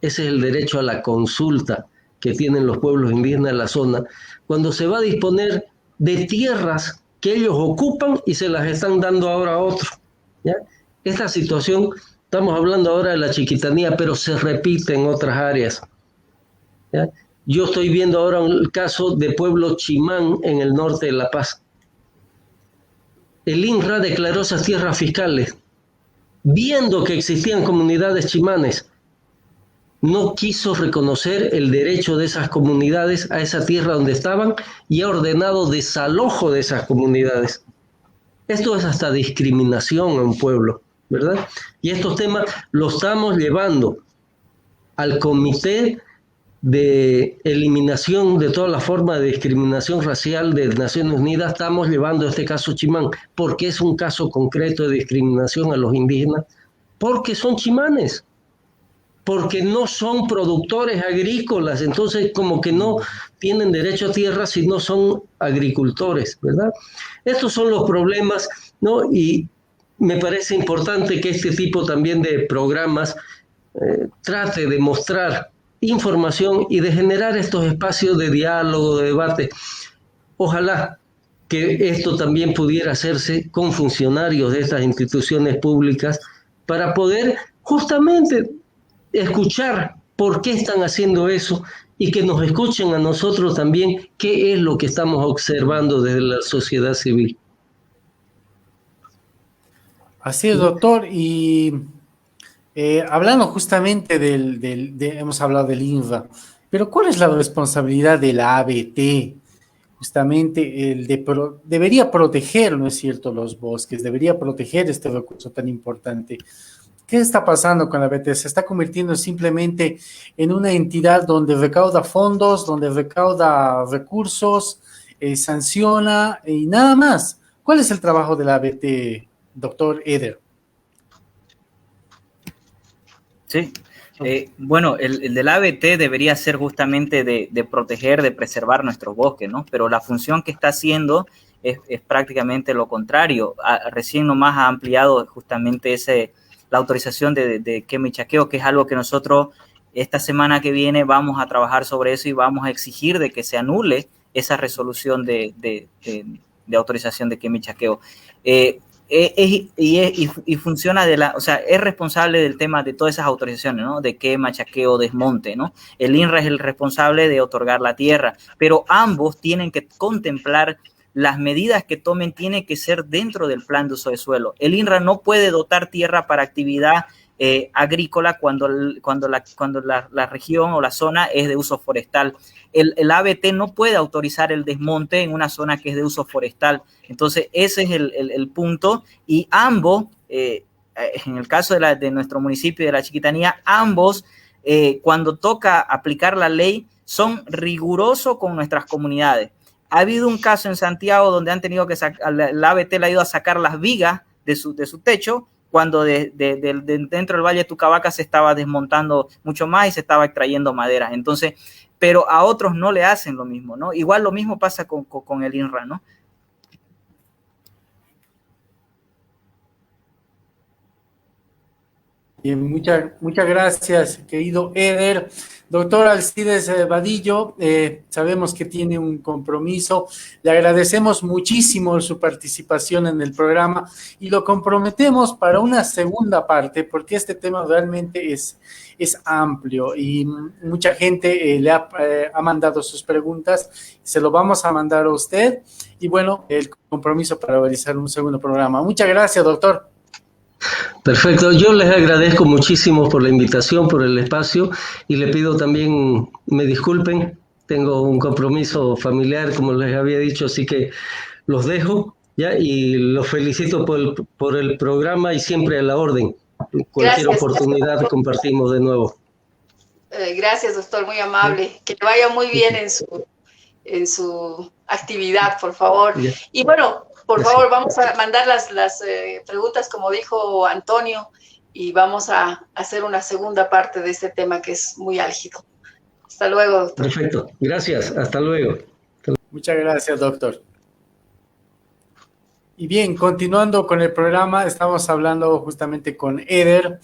Ese es el derecho a la consulta que tienen los pueblos indígenas de la zona cuando se va a disponer de tierras que ellos ocupan y se las están dando ahora a otros, ¿ya? Esta situación, estamos hablando ahora de la Chiquitanía, pero se repite en otras áreas, ¿ya? Yo estoy viendo ahora un caso de pueblo Chimán en el norte de La Paz. El INRA declaró esas tierras fiscales, viendo que existían comunidades chimanes. No quiso reconocer el derecho de esas comunidades a esa tierra donde estaban y ha ordenado desalojo de esas comunidades. Esto es hasta discriminación a un pueblo, ¿verdad? Y estos temas los estamos llevando al Comité de Eliminación de toda la forma de discriminación racial de Naciones Unidas. Estamos llevando este caso Chimán porque es un caso concreto de discriminación a los indígenas, porque son chimanes, porque no son productores agrícolas, entonces como que no tienen derecho a tierra si no son agricultores, ¿verdad? Estos son los problemas, ¿no? Y me parece importante que este tipo también de programas trate de mostrar información y de generar estos espacios de diálogo, de debate. Ojalá que esto también pudiera hacerse con funcionarios de estas instituciones públicas para poder justamente escuchar por qué están haciendo eso y que nos escuchen a nosotros también qué es lo que estamos observando desde la sociedad civil. Así es, doctor. Y hablando justamente hemos hablado del INRA, pero ¿cuál es la responsabilidad de la ABT? Justamente debería proteger, ¿no es cierto?, los bosques, debería proteger este recurso tan importante. ¿Qué está pasando con la ABT? Se está convirtiendo simplemente en una entidad donde recauda fondos, donde recauda recursos, sanciona y nada más. ¿Cuál es el trabajo de la ABT, doctor Eder? Sí, bueno, el del ABT debería ser justamente de proteger, de preservar nuestros bosques, ¿no? Pero la función que está haciendo es prácticamente lo contrario. Recién nomás ha ampliado justamente la autorización de quema y chaqueo, que es algo que nosotros esta semana que viene vamos a trabajar sobre eso y vamos a exigir de que se anule esa resolución de autorización de quema y chaqueo. Y funciona o sea, es responsable del tema de todas esas autorizaciones, ¿no? De quema, chaqueo, desmonte, ¿no? El INRA es el responsable de otorgar la tierra, pero ambos tienen que contemplar las medidas que tomen, tiene que ser dentro del plan de uso de suelo. El INRA no puede dotar tierra para actividad agrícola cuando la región o la zona es de uso forestal. El ABT no puede autorizar el desmonte en una zona que es de uso forestal. Entonces, ese es el punto. Y ambos, en el caso de nuestro municipio de La Chiquitanía, ambos, cuando toca aplicar la ley, son rigurosos con nuestras comunidades. Ha habido un caso en Santiago donde han tenido que el ABT le ha ido a sacar las vigas de su techo, cuando dentro del Valle de Tucabaca se estaba desmontando mucho más y se estaba extrayendo madera. Entonces, pero a otros no le hacen lo mismo, ¿no? Igual lo mismo pasa con el INRA, ¿no? Bien, muchas gracias, querido Eder. Doctor Alcides Vadillo, sabemos que tiene un compromiso. Le agradecemos muchísimo su participación en el programa y lo comprometemos para una segunda parte, porque este tema realmente es amplio y mucha gente le ha mandado sus preguntas. Se lo vamos a mandar a usted y bueno, el compromiso para realizar un segundo programa. Muchas gracias, doctor. Perfecto, yo les agradezco muchísimo por la invitación, por el espacio y le pido también me disculpen, tengo un compromiso familiar como les había dicho, así que los dejo ya y los felicito por el programa y siempre a la orden. Cualquier oportunidad compartimos de nuevo. Gracias, doctor, muy amable. Que le vaya muy bien en su actividad, por favor. Y bueno, por favor, vamos a mandar las preguntas, como dijo Antonio, y vamos a hacer una segunda parte de este tema que es muy álgido. Hasta luego, doctor. Perfecto, gracias, hasta luego. Muchas gracias, doctor. Y bien, continuando con el programa, estamos hablando justamente con Eder,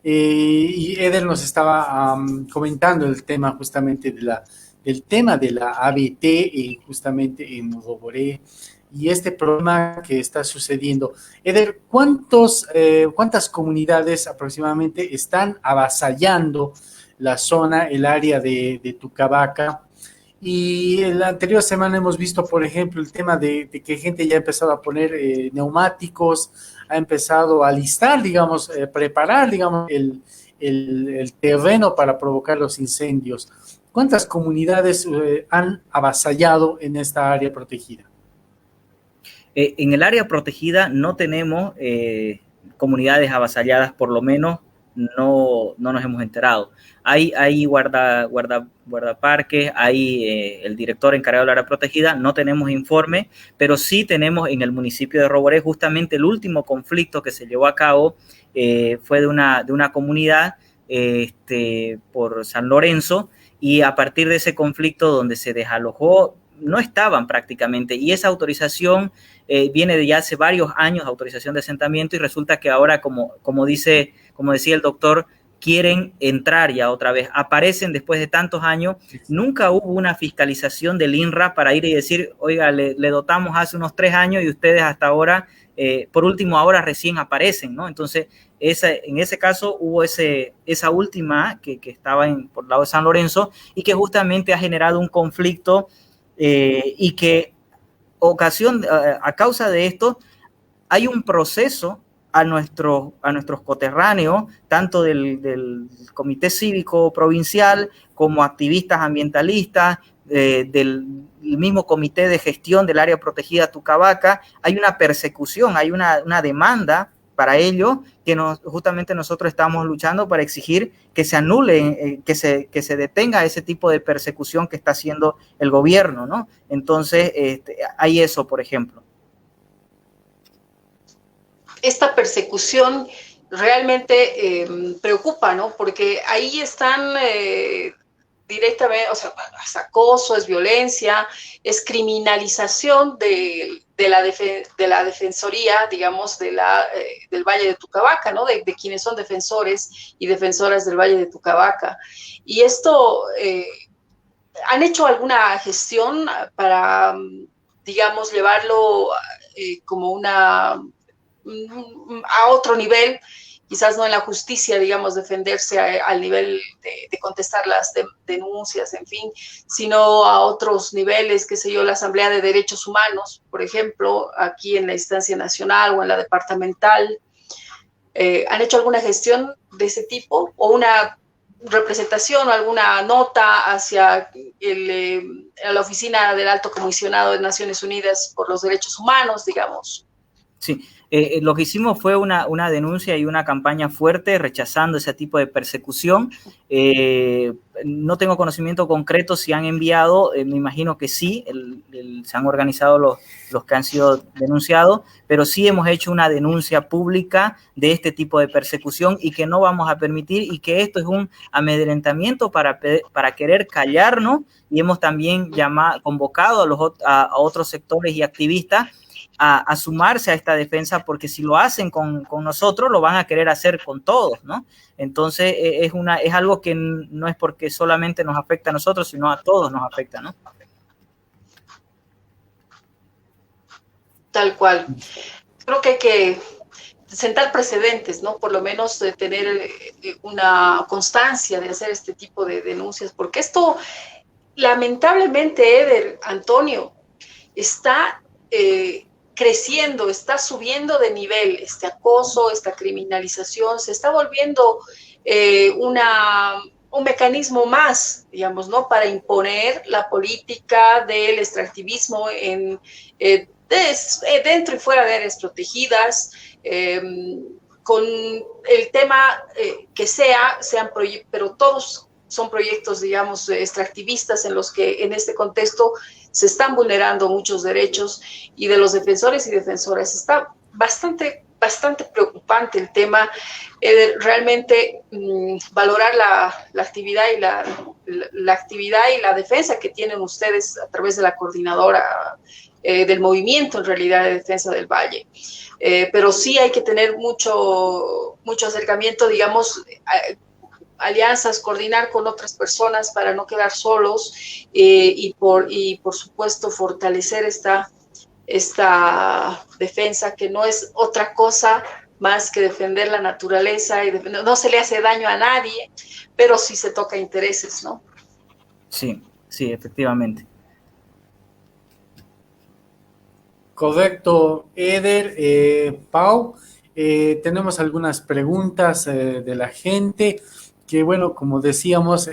y Eder nos estaba comentando el tema justamente del tema de la ABT, justamente en Roboré, y este problema que está sucediendo. Eder, ¿cuántas comunidades aproximadamente están avasallando la zona, el área de Tucabaca? Y en la anterior semana hemos visto, por ejemplo, el tema de que gente ya ha empezado a poner neumáticos, ha empezado a listar, digamos, preparar, digamos, el terreno para provocar los incendios. ¿Cuántas comunidades han avasallado en esta área protegida? En el área protegida no tenemos comunidades avasalladas, por lo menos no nos hemos enterado. Hay guardaparques, hay el director encargado del área protegida, no tenemos informe, pero sí tenemos en el municipio de Roboré justamente el último conflicto que se llevó a cabo fue de una comunidad por San Lorenzo, y a partir de ese conflicto donde se desalojó, no estaban prácticamente, y esa autorización viene de ya hace varios años, autorización de asentamiento, y resulta que ahora, como decía el doctor, quieren entrar ya otra vez, aparecen después de tantos años. Nunca hubo una fiscalización del INRA para ir y decir, oiga, le dotamos hace unos 3 años y ustedes hasta ahora por último ahora recién aparecen, ¿no? Entonces, en ese caso hubo esa última que estaba por el lado de San Lorenzo y que justamente ha generado un conflicto y que a causa de esto hay un proceso a nuestros coterráneos, tanto del Comité Cívico Provincial como activistas ambientalistas, del mismo Comité de Gestión del Área Protegida Tucavaca. Hay una persecución, hay una demanda para ello que justamente nosotros estamos luchando para exigir que se anule, que se detenga ese tipo de persecución que está haciendo el gobierno, ¿no? Entonces, hay eso, por ejemplo. Esta persecución realmente preocupa, ¿no? Porque ahí están directamente, o sea, es acoso, es violencia, es criminalización de la defensoría, digamos, del Valle de Tucavaca, ¿no? De quienes son defensores y defensoras del Valle de Tucavaca. Y esto, ¿han hecho alguna gestión para, digamos, llevarlo como a otro nivel, quizás no en la justicia, digamos, defenderse al nivel de contestar las denuncias, en fin, sino a otros niveles, qué sé yo, la Asamblea de Derechos Humanos, por ejemplo, aquí en la instancia nacional o en la departamental? ¿Han hecho alguna gestión de ese tipo o una representación o alguna nota hacia la Oficina del Alto Comisionado de Naciones Unidas por los Derechos Humanos, digamos? Sí, lo que hicimos fue una denuncia y una campaña fuerte rechazando ese tipo de persecución. No tengo conocimiento concreto si han enviado, me imagino que sí, se han organizado los que han sido denunciados, pero sí hemos hecho una denuncia pública de este tipo de persecución y que no vamos a permitir, y que esto es un amedrentamiento para querer callarnos, y hemos también convocado a otros sectores y activistas a sumarse a esta defensa, porque si lo hacen con nosotros, lo van a querer hacer con todos, ¿no? Entonces, es algo que no es porque solamente nos afecta a nosotros, sino a todos nos afecta, ¿no? Tal cual. Creo que hay que sentar precedentes, ¿no? Por lo menos de tener una constancia de hacer este tipo de denuncias, porque esto, lamentablemente, Eder, Antonio, está creciendo, está subiendo de nivel, este acoso, esta criminalización, se está volviendo un mecanismo más, digamos, ¿no? Para imponer la política del extractivismo dentro y fuera de áreas protegidas, con el tema que sean proyectos, pero todos son proyectos, digamos, extractivistas en los que en este contexto se están vulnerando muchos derechos y de los defensores y defensoras. Está bastante preocupante el tema. Realmente valorar la actividad y la actividad y la defensa que tienen ustedes a través de la coordinadora del movimiento, en realidad, de defensa del Valle. Pero sí hay que tener mucho acercamiento, digamos, alianzas, coordinar con otras personas para no quedar solos, y por supuesto fortalecer esta defensa, que no es otra cosa más que defender la naturaleza, y no se le hace daño a nadie, pero sí se toca intereses, ¿no? Sí, efectivamente. Correcto, Eder. Pau, tenemos algunas preguntas de la gente que, bueno, como decíamos,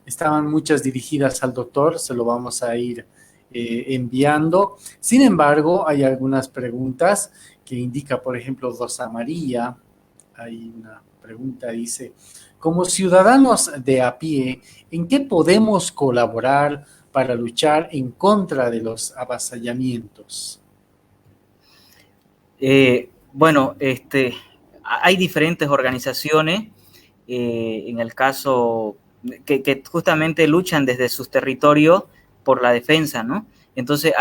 estaban muchas dirigidas al doctor, se lo vamos a ir enviando. Sin embargo, hay algunas preguntas que indica, por ejemplo, Rosa María. Hay una pregunta, dice: como ciudadanos de a pie, ¿en qué podemos colaborar para luchar en contra de los avasallamientos? Bueno, hay diferentes organizaciones, en el caso que justamente luchan desde sus territorios por la defensa, ¿no? Entonces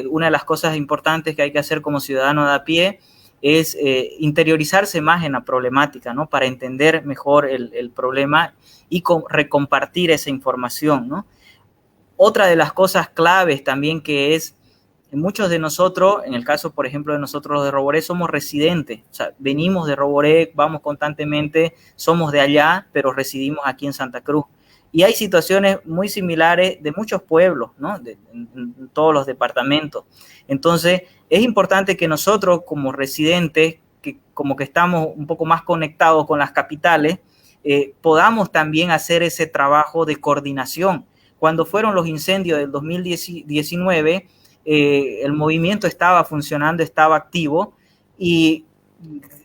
una de las cosas importantes que hay que hacer como ciudadano de a pie es interiorizarse más en la problemática, ¿no? Para entender mejor el problema y recompartir esa información, ¿no? Otra de las cosas claves también que es muchos de nosotros, en el caso, por ejemplo, de nosotros los de Roboré, somos residentes, o sea, venimos de Roboré, vamos constantemente, somos de allá, pero residimos aquí en Santa Cruz. Y hay situaciones muy similares de muchos pueblos, ¿no? En todos los departamentos. Entonces, es importante que nosotros como residentes, que como que estamos un poco más conectados con las capitales, podamos también hacer ese trabajo de coordinación. Cuando fueron los incendios del 2019, el movimiento estaba funcionando, estaba activo, y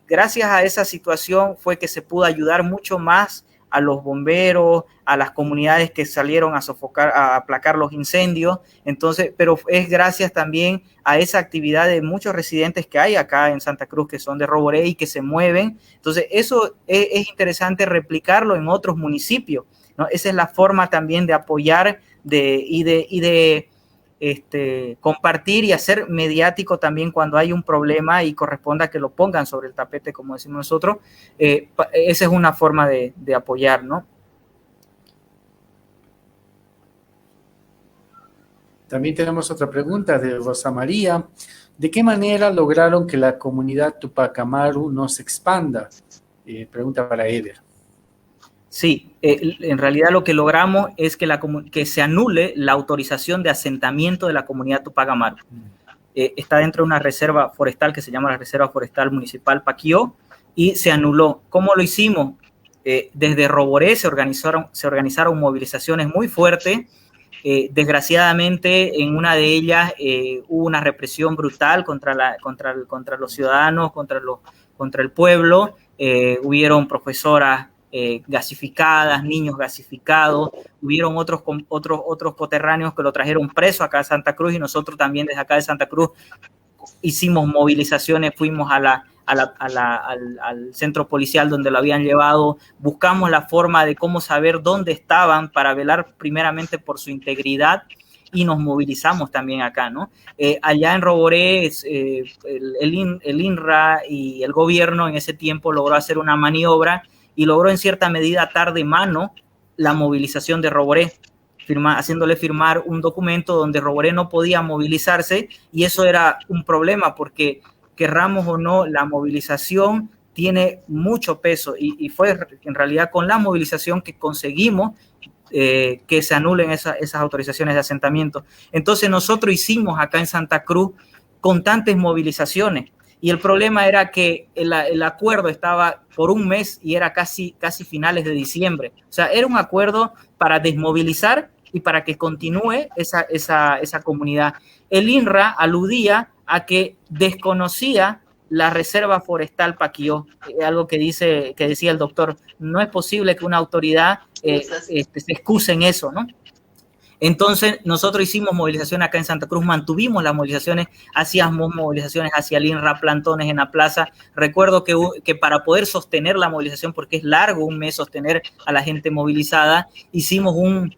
gracias a esa situación fue que se pudo ayudar mucho más a los bomberos, a las comunidades que salieron a sofocar, a aplacar los incendios. Entonces, pero es gracias también a esa actividad de muchos residentes que hay acá en Santa Cruz, que son de Roboré y que se mueven. Entonces, eso es interesante replicarlo en otros municipios, ¿no? Esa es la forma también de apoyar y de compartir y hacer mediático también cuando hay un problema y corresponda que lo pongan sobre el tapete, como decimos nosotros. Esa es una forma de apoyar, ¿no? También tenemos otra pregunta de Rosa María. ¿De qué manera lograron que la comunidad Tupac Amaru no se expanda? Pregunta para Eder. Sí, en realidad lo que logramos es que se anule la autorización de asentamiento de la comunidad Tupac Amaru. Está dentro de una reserva forestal que se llama la Reserva Forestal Municipal Paquio, y se anuló. ¿Cómo lo hicimos? Desde Roboré se organizaron movilizaciones muy fuertes. Desgraciadamente, en una de ellas hubo una represión brutal contra los ciudadanos, contra el pueblo. Hubieron profesoras gasificadas, niños gasificados, hubieron otros coterráneos que lo trajeron preso acá a Santa Cruz, y nosotros también desde acá de Santa Cruz hicimos movilizaciones, fuimos al centro policial donde lo habían llevado, buscamos la forma de cómo saber dónde estaban para velar primeramente por su integridad, y nos movilizamos también acá, ¿no? Allá en Roboré, el INRA y el gobierno en ese tiempo logró hacer una maniobra y logró en cierta medida atar de mano la movilización de Roboré, haciéndole firmar un documento donde Roboré no podía movilizarse, y eso era un problema porque, querramos o no, la movilización tiene mucho peso, y fue en realidad con la movilización que conseguimos que se anulen esas autorizaciones de asentamiento. Entonces nosotros hicimos acá en Santa Cruz constantes movilizaciones, y el problema era que el acuerdo estaba por un mes y era casi finales de diciembre. O sea, era un acuerdo para desmovilizar y para que continúe esa comunidad. El INRA aludía a que desconocía la Reserva Forestal Paquio, algo que decía el doctor. No es posible que una autoridad se excuse en eso, ¿no? Entonces, nosotros hicimos movilización acá en Santa Cruz, mantuvimos las movilizaciones, hacíamos movilizaciones hacia el INRA, plantones en la plaza. Recuerdo que para poder sostener la movilización, porque es largo un mes sostener a la gente movilizada, hicimos un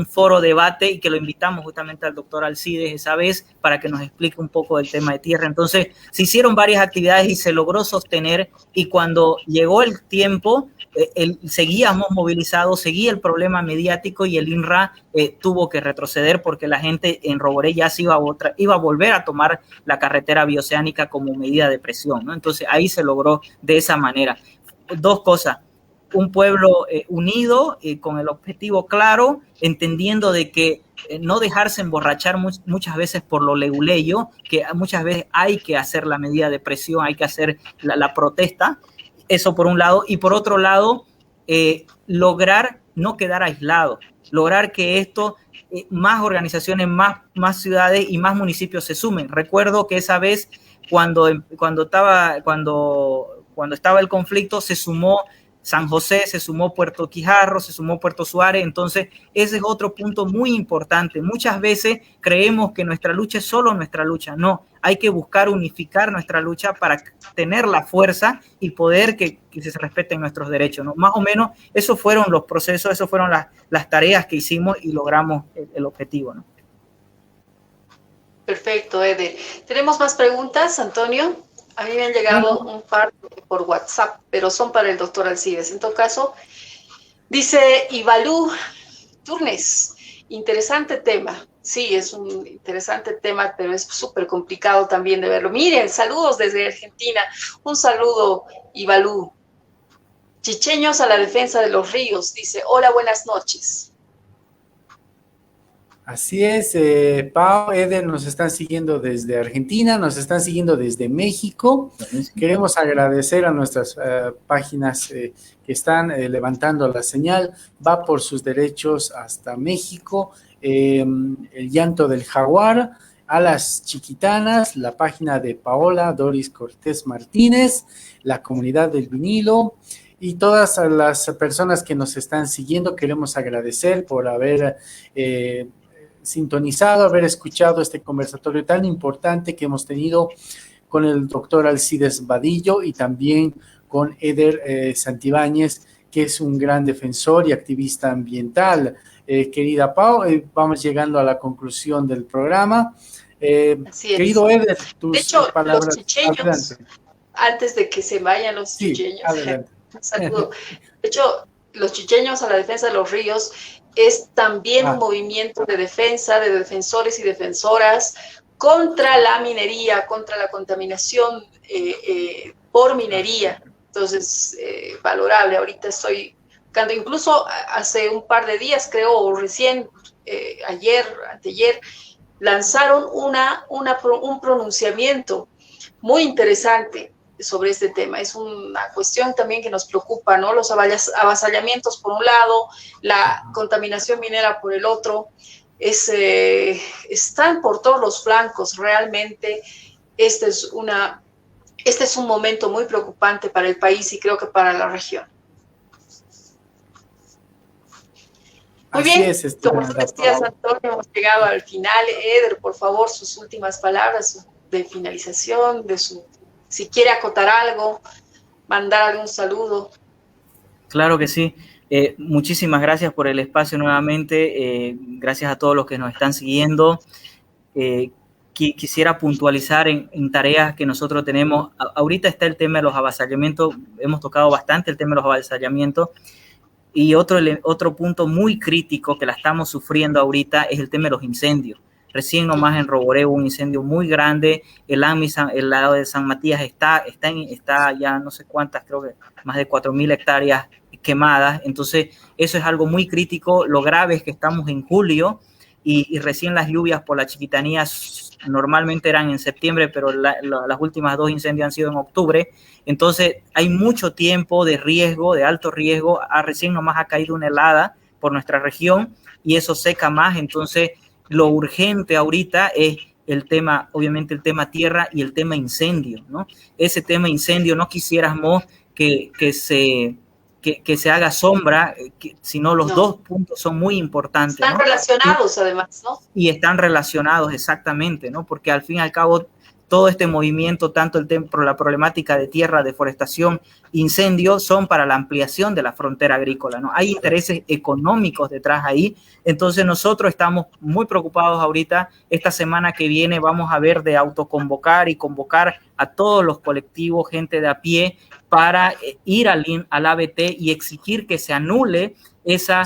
foro debate, y que lo invitamos justamente al doctor Alcides esa vez para que nos explique un poco del tema de tierra. Entonces, se hicieron varias actividades y se logró sostener, y cuando llegó el tiempo, seguíamos movilizados, seguía el problema mediático, y el INRA tuvo que retroceder porque la gente en Roboré ya se iba a volver a tomar la carretera bioceánica como medida de presión, ¿no? Entonces, ahí se logró de esa manera. Dos cosas: un pueblo unido, con el objetivo claro, entendiendo de que no dejarse emborrachar muchas veces por lo leguleyo, que muchas veces hay que hacer la medida de presión, hay que hacer la protesta. Eso por un lado. Y por otro lado, lograr no quedar aislado, lograr que esto, más organizaciones, más ciudades y más municipios se sumen. Recuerdo que esa vez, cuando estaba el conflicto, se sumó San José, se sumó Puerto Quijarro, se sumó Puerto Suárez. Entonces, ese es otro punto muy importante. Muchas veces creemos que nuestra lucha es solo nuestra lucha. No, hay que buscar unificar nuestra lucha para tener la fuerza y poder que se respeten nuestros derechos, ¿no? Más o menos, esos fueron los procesos, esos fueron las tareas que hicimos y logramos el objetivo, ¿no? Perfecto, Eder. ¿Tenemos más preguntas, Antonio? A mí me han llegado un par por WhatsApp, pero son para el doctor Alcides. En todo caso, dice Ivalú Turnes, interesante tema. Sí, es un interesante tema, pero es súper complicado también de verlo. Miren, saludos desde Argentina. Un saludo, Ibalú. Chicheños a la defensa de los ríos, dice, hola, buenas noches. Así es, Pau, Eder, nos están siguiendo desde Argentina, nos están siguiendo desde México. Queremos agradecer a nuestras páginas que están levantando la señal. Va por sus derechos hasta México, El Llanto del Jaguar, a las Chiquitanas, la página de Paola Doris Cortés Martínez, la Comunidad del Vinilo, y todas las personas que nos están siguiendo. Queremos agradecer por haber sintonizado, haber escuchado este conversatorio tan importante que hemos tenido con el doctor Alcides Vadillo y también con Eder Santibáñez, que es un gran defensor y activista ambiental. Querida Pau, vamos llegando a la conclusión del programa. Querido Eder, tus de hecho, palabras. Los chicheños, adelante. Antes de que se vayan los chicheños, un saludo. De hecho, los chicheños a la defensa de los ríos es también un movimiento de defensa, de defensores y defensoras contra la minería, contra la contaminación por minería. Entonces, valorable. Ahorita estoy buscando, incluso hace un par de días, creo, o recién, anteayer, lanzaron un pronunciamiento muy interesante sobre este tema. Es una cuestión también que nos preocupa, ¿no? Los avasallamientos por un lado, la contaminación minera por el otro, están por todos los flancos. Realmente este es un momento muy preocupante para el país y creo que para la región. Muy bien, como tú decías, Antonio, hemos llegado al final. Eder, por favor, sus últimas palabras de finalización, si quiere acotar algo, mandar algún saludo. Claro que sí. Muchísimas gracias por el espacio nuevamente. Gracias a todos los que nos están siguiendo. Quisiera puntualizar en tareas que nosotros tenemos. Ahorita está el tema de los avasallamientos. Hemos tocado bastante el tema de los avasallamientos. Y otro punto muy crítico que la estamos sufriendo ahorita es el tema de los incendios. Recién nomás en Roboré hubo un incendio muy grande. El lado de San Matías está ya no sé cuántas, creo que más de 4.000 hectáreas quemadas. Entonces, eso es algo muy crítico. Lo grave es que estamos en julio y recién las lluvias por la Chiquitanía normalmente eran en septiembre, pero las últimas 2 incendios han sido en octubre. Entonces, hay mucho tiempo de riesgo, de alto riesgo. Recién nomás ha caído una helada por nuestra región y eso seca más. Entonces, lo urgente ahorita es el tema, obviamente el tema tierra y el tema incendio, ¿no? Ese tema incendio no quisiéramos que se haga sombra, sino los dos puntos son muy importantes. Están relacionados además, ¿no? Y están relacionados exactamente, ¿no? Porque al fin y al cabo todo este movimiento, tanto la problemática de tierra, deforestación, incendio, son para la ampliación de la frontera agrícola, ¿no? Hay intereses económicos detrás ahí. Entonces nosotros estamos muy preocupados ahorita. Esta semana que viene vamos a ver de autoconvocar y convocar a todos los colectivos, gente de a pie, para ir al ABT y exigir que se anule esa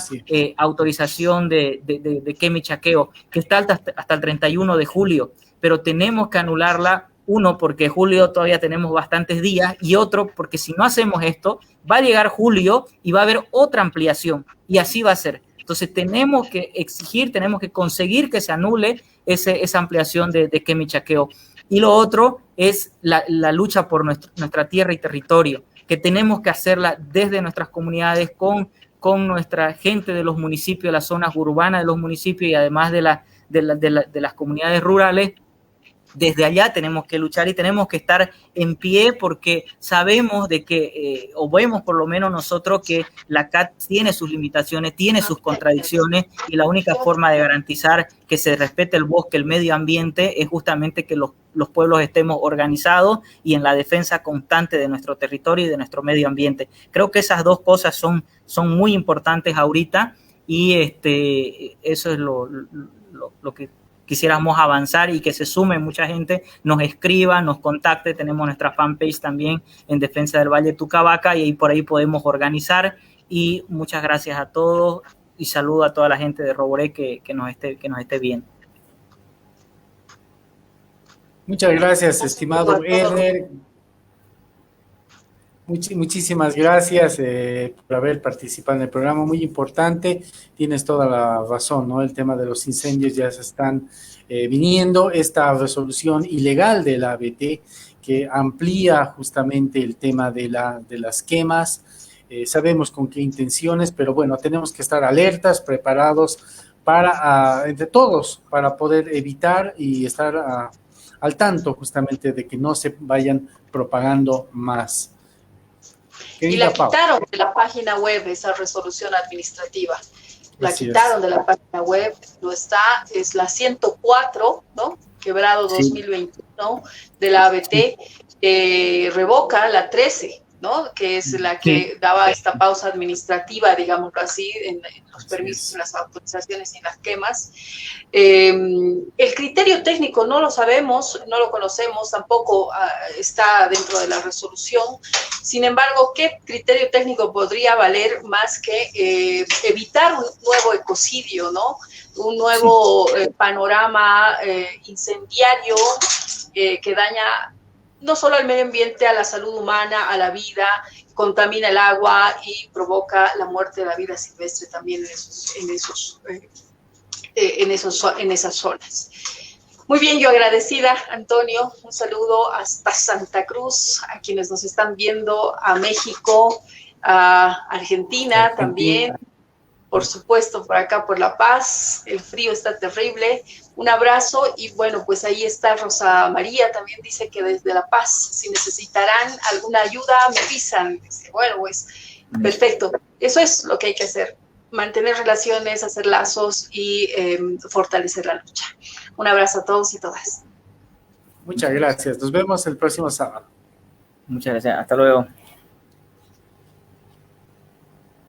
autorización de quemichaqueo, que está hasta el 31 de julio. Pero tenemos que anularla, uno, porque julio todavía tenemos bastantes días, y otro, porque si no hacemos esto, va a llegar julio y va a haber otra ampliación, y así va a ser. Entonces tenemos que exigir, tenemos que conseguir que se anule esa ampliación de quemichaqueo. Y lo otro es la lucha por nuestra tierra y territorio, que tenemos que hacerla desde nuestras comunidades, con nuestra gente de los municipios, las zonas urbanas de los municipios y además de las comunidades rurales. Desde allá tenemos que luchar y tenemos que estar en pie porque sabemos de que, o vemos por lo menos nosotros que la CAT tiene sus limitaciones, tiene sus contradicciones y la única forma de garantizar que se respete el bosque, el medio ambiente, es justamente que los pueblos estemos organizados y en la defensa constante de nuestro territorio y de nuestro medio ambiente. Creo que esas dos cosas son muy importantes ahorita y eso es lo que quisiéramos avanzar y que se sume mucha gente, nos escriba, nos contacte. Tenemos nuestra fanpage también en Defensa del Valle Tucabaca y ahí por ahí podemos organizar. Y muchas gracias a todos y saludo a toda la gente de Roboré que nos esté viendo. Muchas gracias, estimado Eder. Muchísimas gracias por haber participado en el programa, muy importante, tienes toda la razón, ¿no? El tema de los incendios ya se están viniendo, esta resolución ilegal de la ABT que amplía justamente el tema de las quemas, sabemos con qué intenciones, pero bueno, tenemos que estar alertas, preparados para, entre todos, para poder evitar y estar al tanto justamente de que no se vayan propagando más. Y la quitaron de la página web, esa resolución administrativa. La Así quitaron es. de la página web, no está, es la 104, ¿no? Quebrado 2021 de la ABT, revoca la 13, ¿no? Que es la que daba esta pausa administrativa, digámoslo así, en los permisos, en las autorizaciones y en las quemas. El criterio técnico no lo sabemos, no lo conocemos, tampoco está dentro de la resolución. Sin embargo, ¿qué criterio técnico podría valer más que evitar un nuevo ecocidio, ¿no? Un nuevo panorama incendiario que daña no solo al medio ambiente, a la salud humana, a la vida, contamina el agua y provoca la muerte de la vida silvestre también en esas zonas. Muy bien, yo agradecida, Antonio, un saludo hasta Santa Cruz, a quienes nos están viendo, a México, a Argentina también, por supuesto, por acá, por La Paz, el frío está terrible. Un abrazo y bueno, pues ahí está Rosa María, también dice que desde La Paz, si necesitarán alguna ayuda, me avisan. Dice, bueno, pues perfecto, eso es lo que hay que hacer, mantener relaciones, hacer lazos y fortalecer la lucha. Un abrazo a todos y todas. Muchas gracias, nos vemos el próximo sábado. Muchas gracias, hasta luego.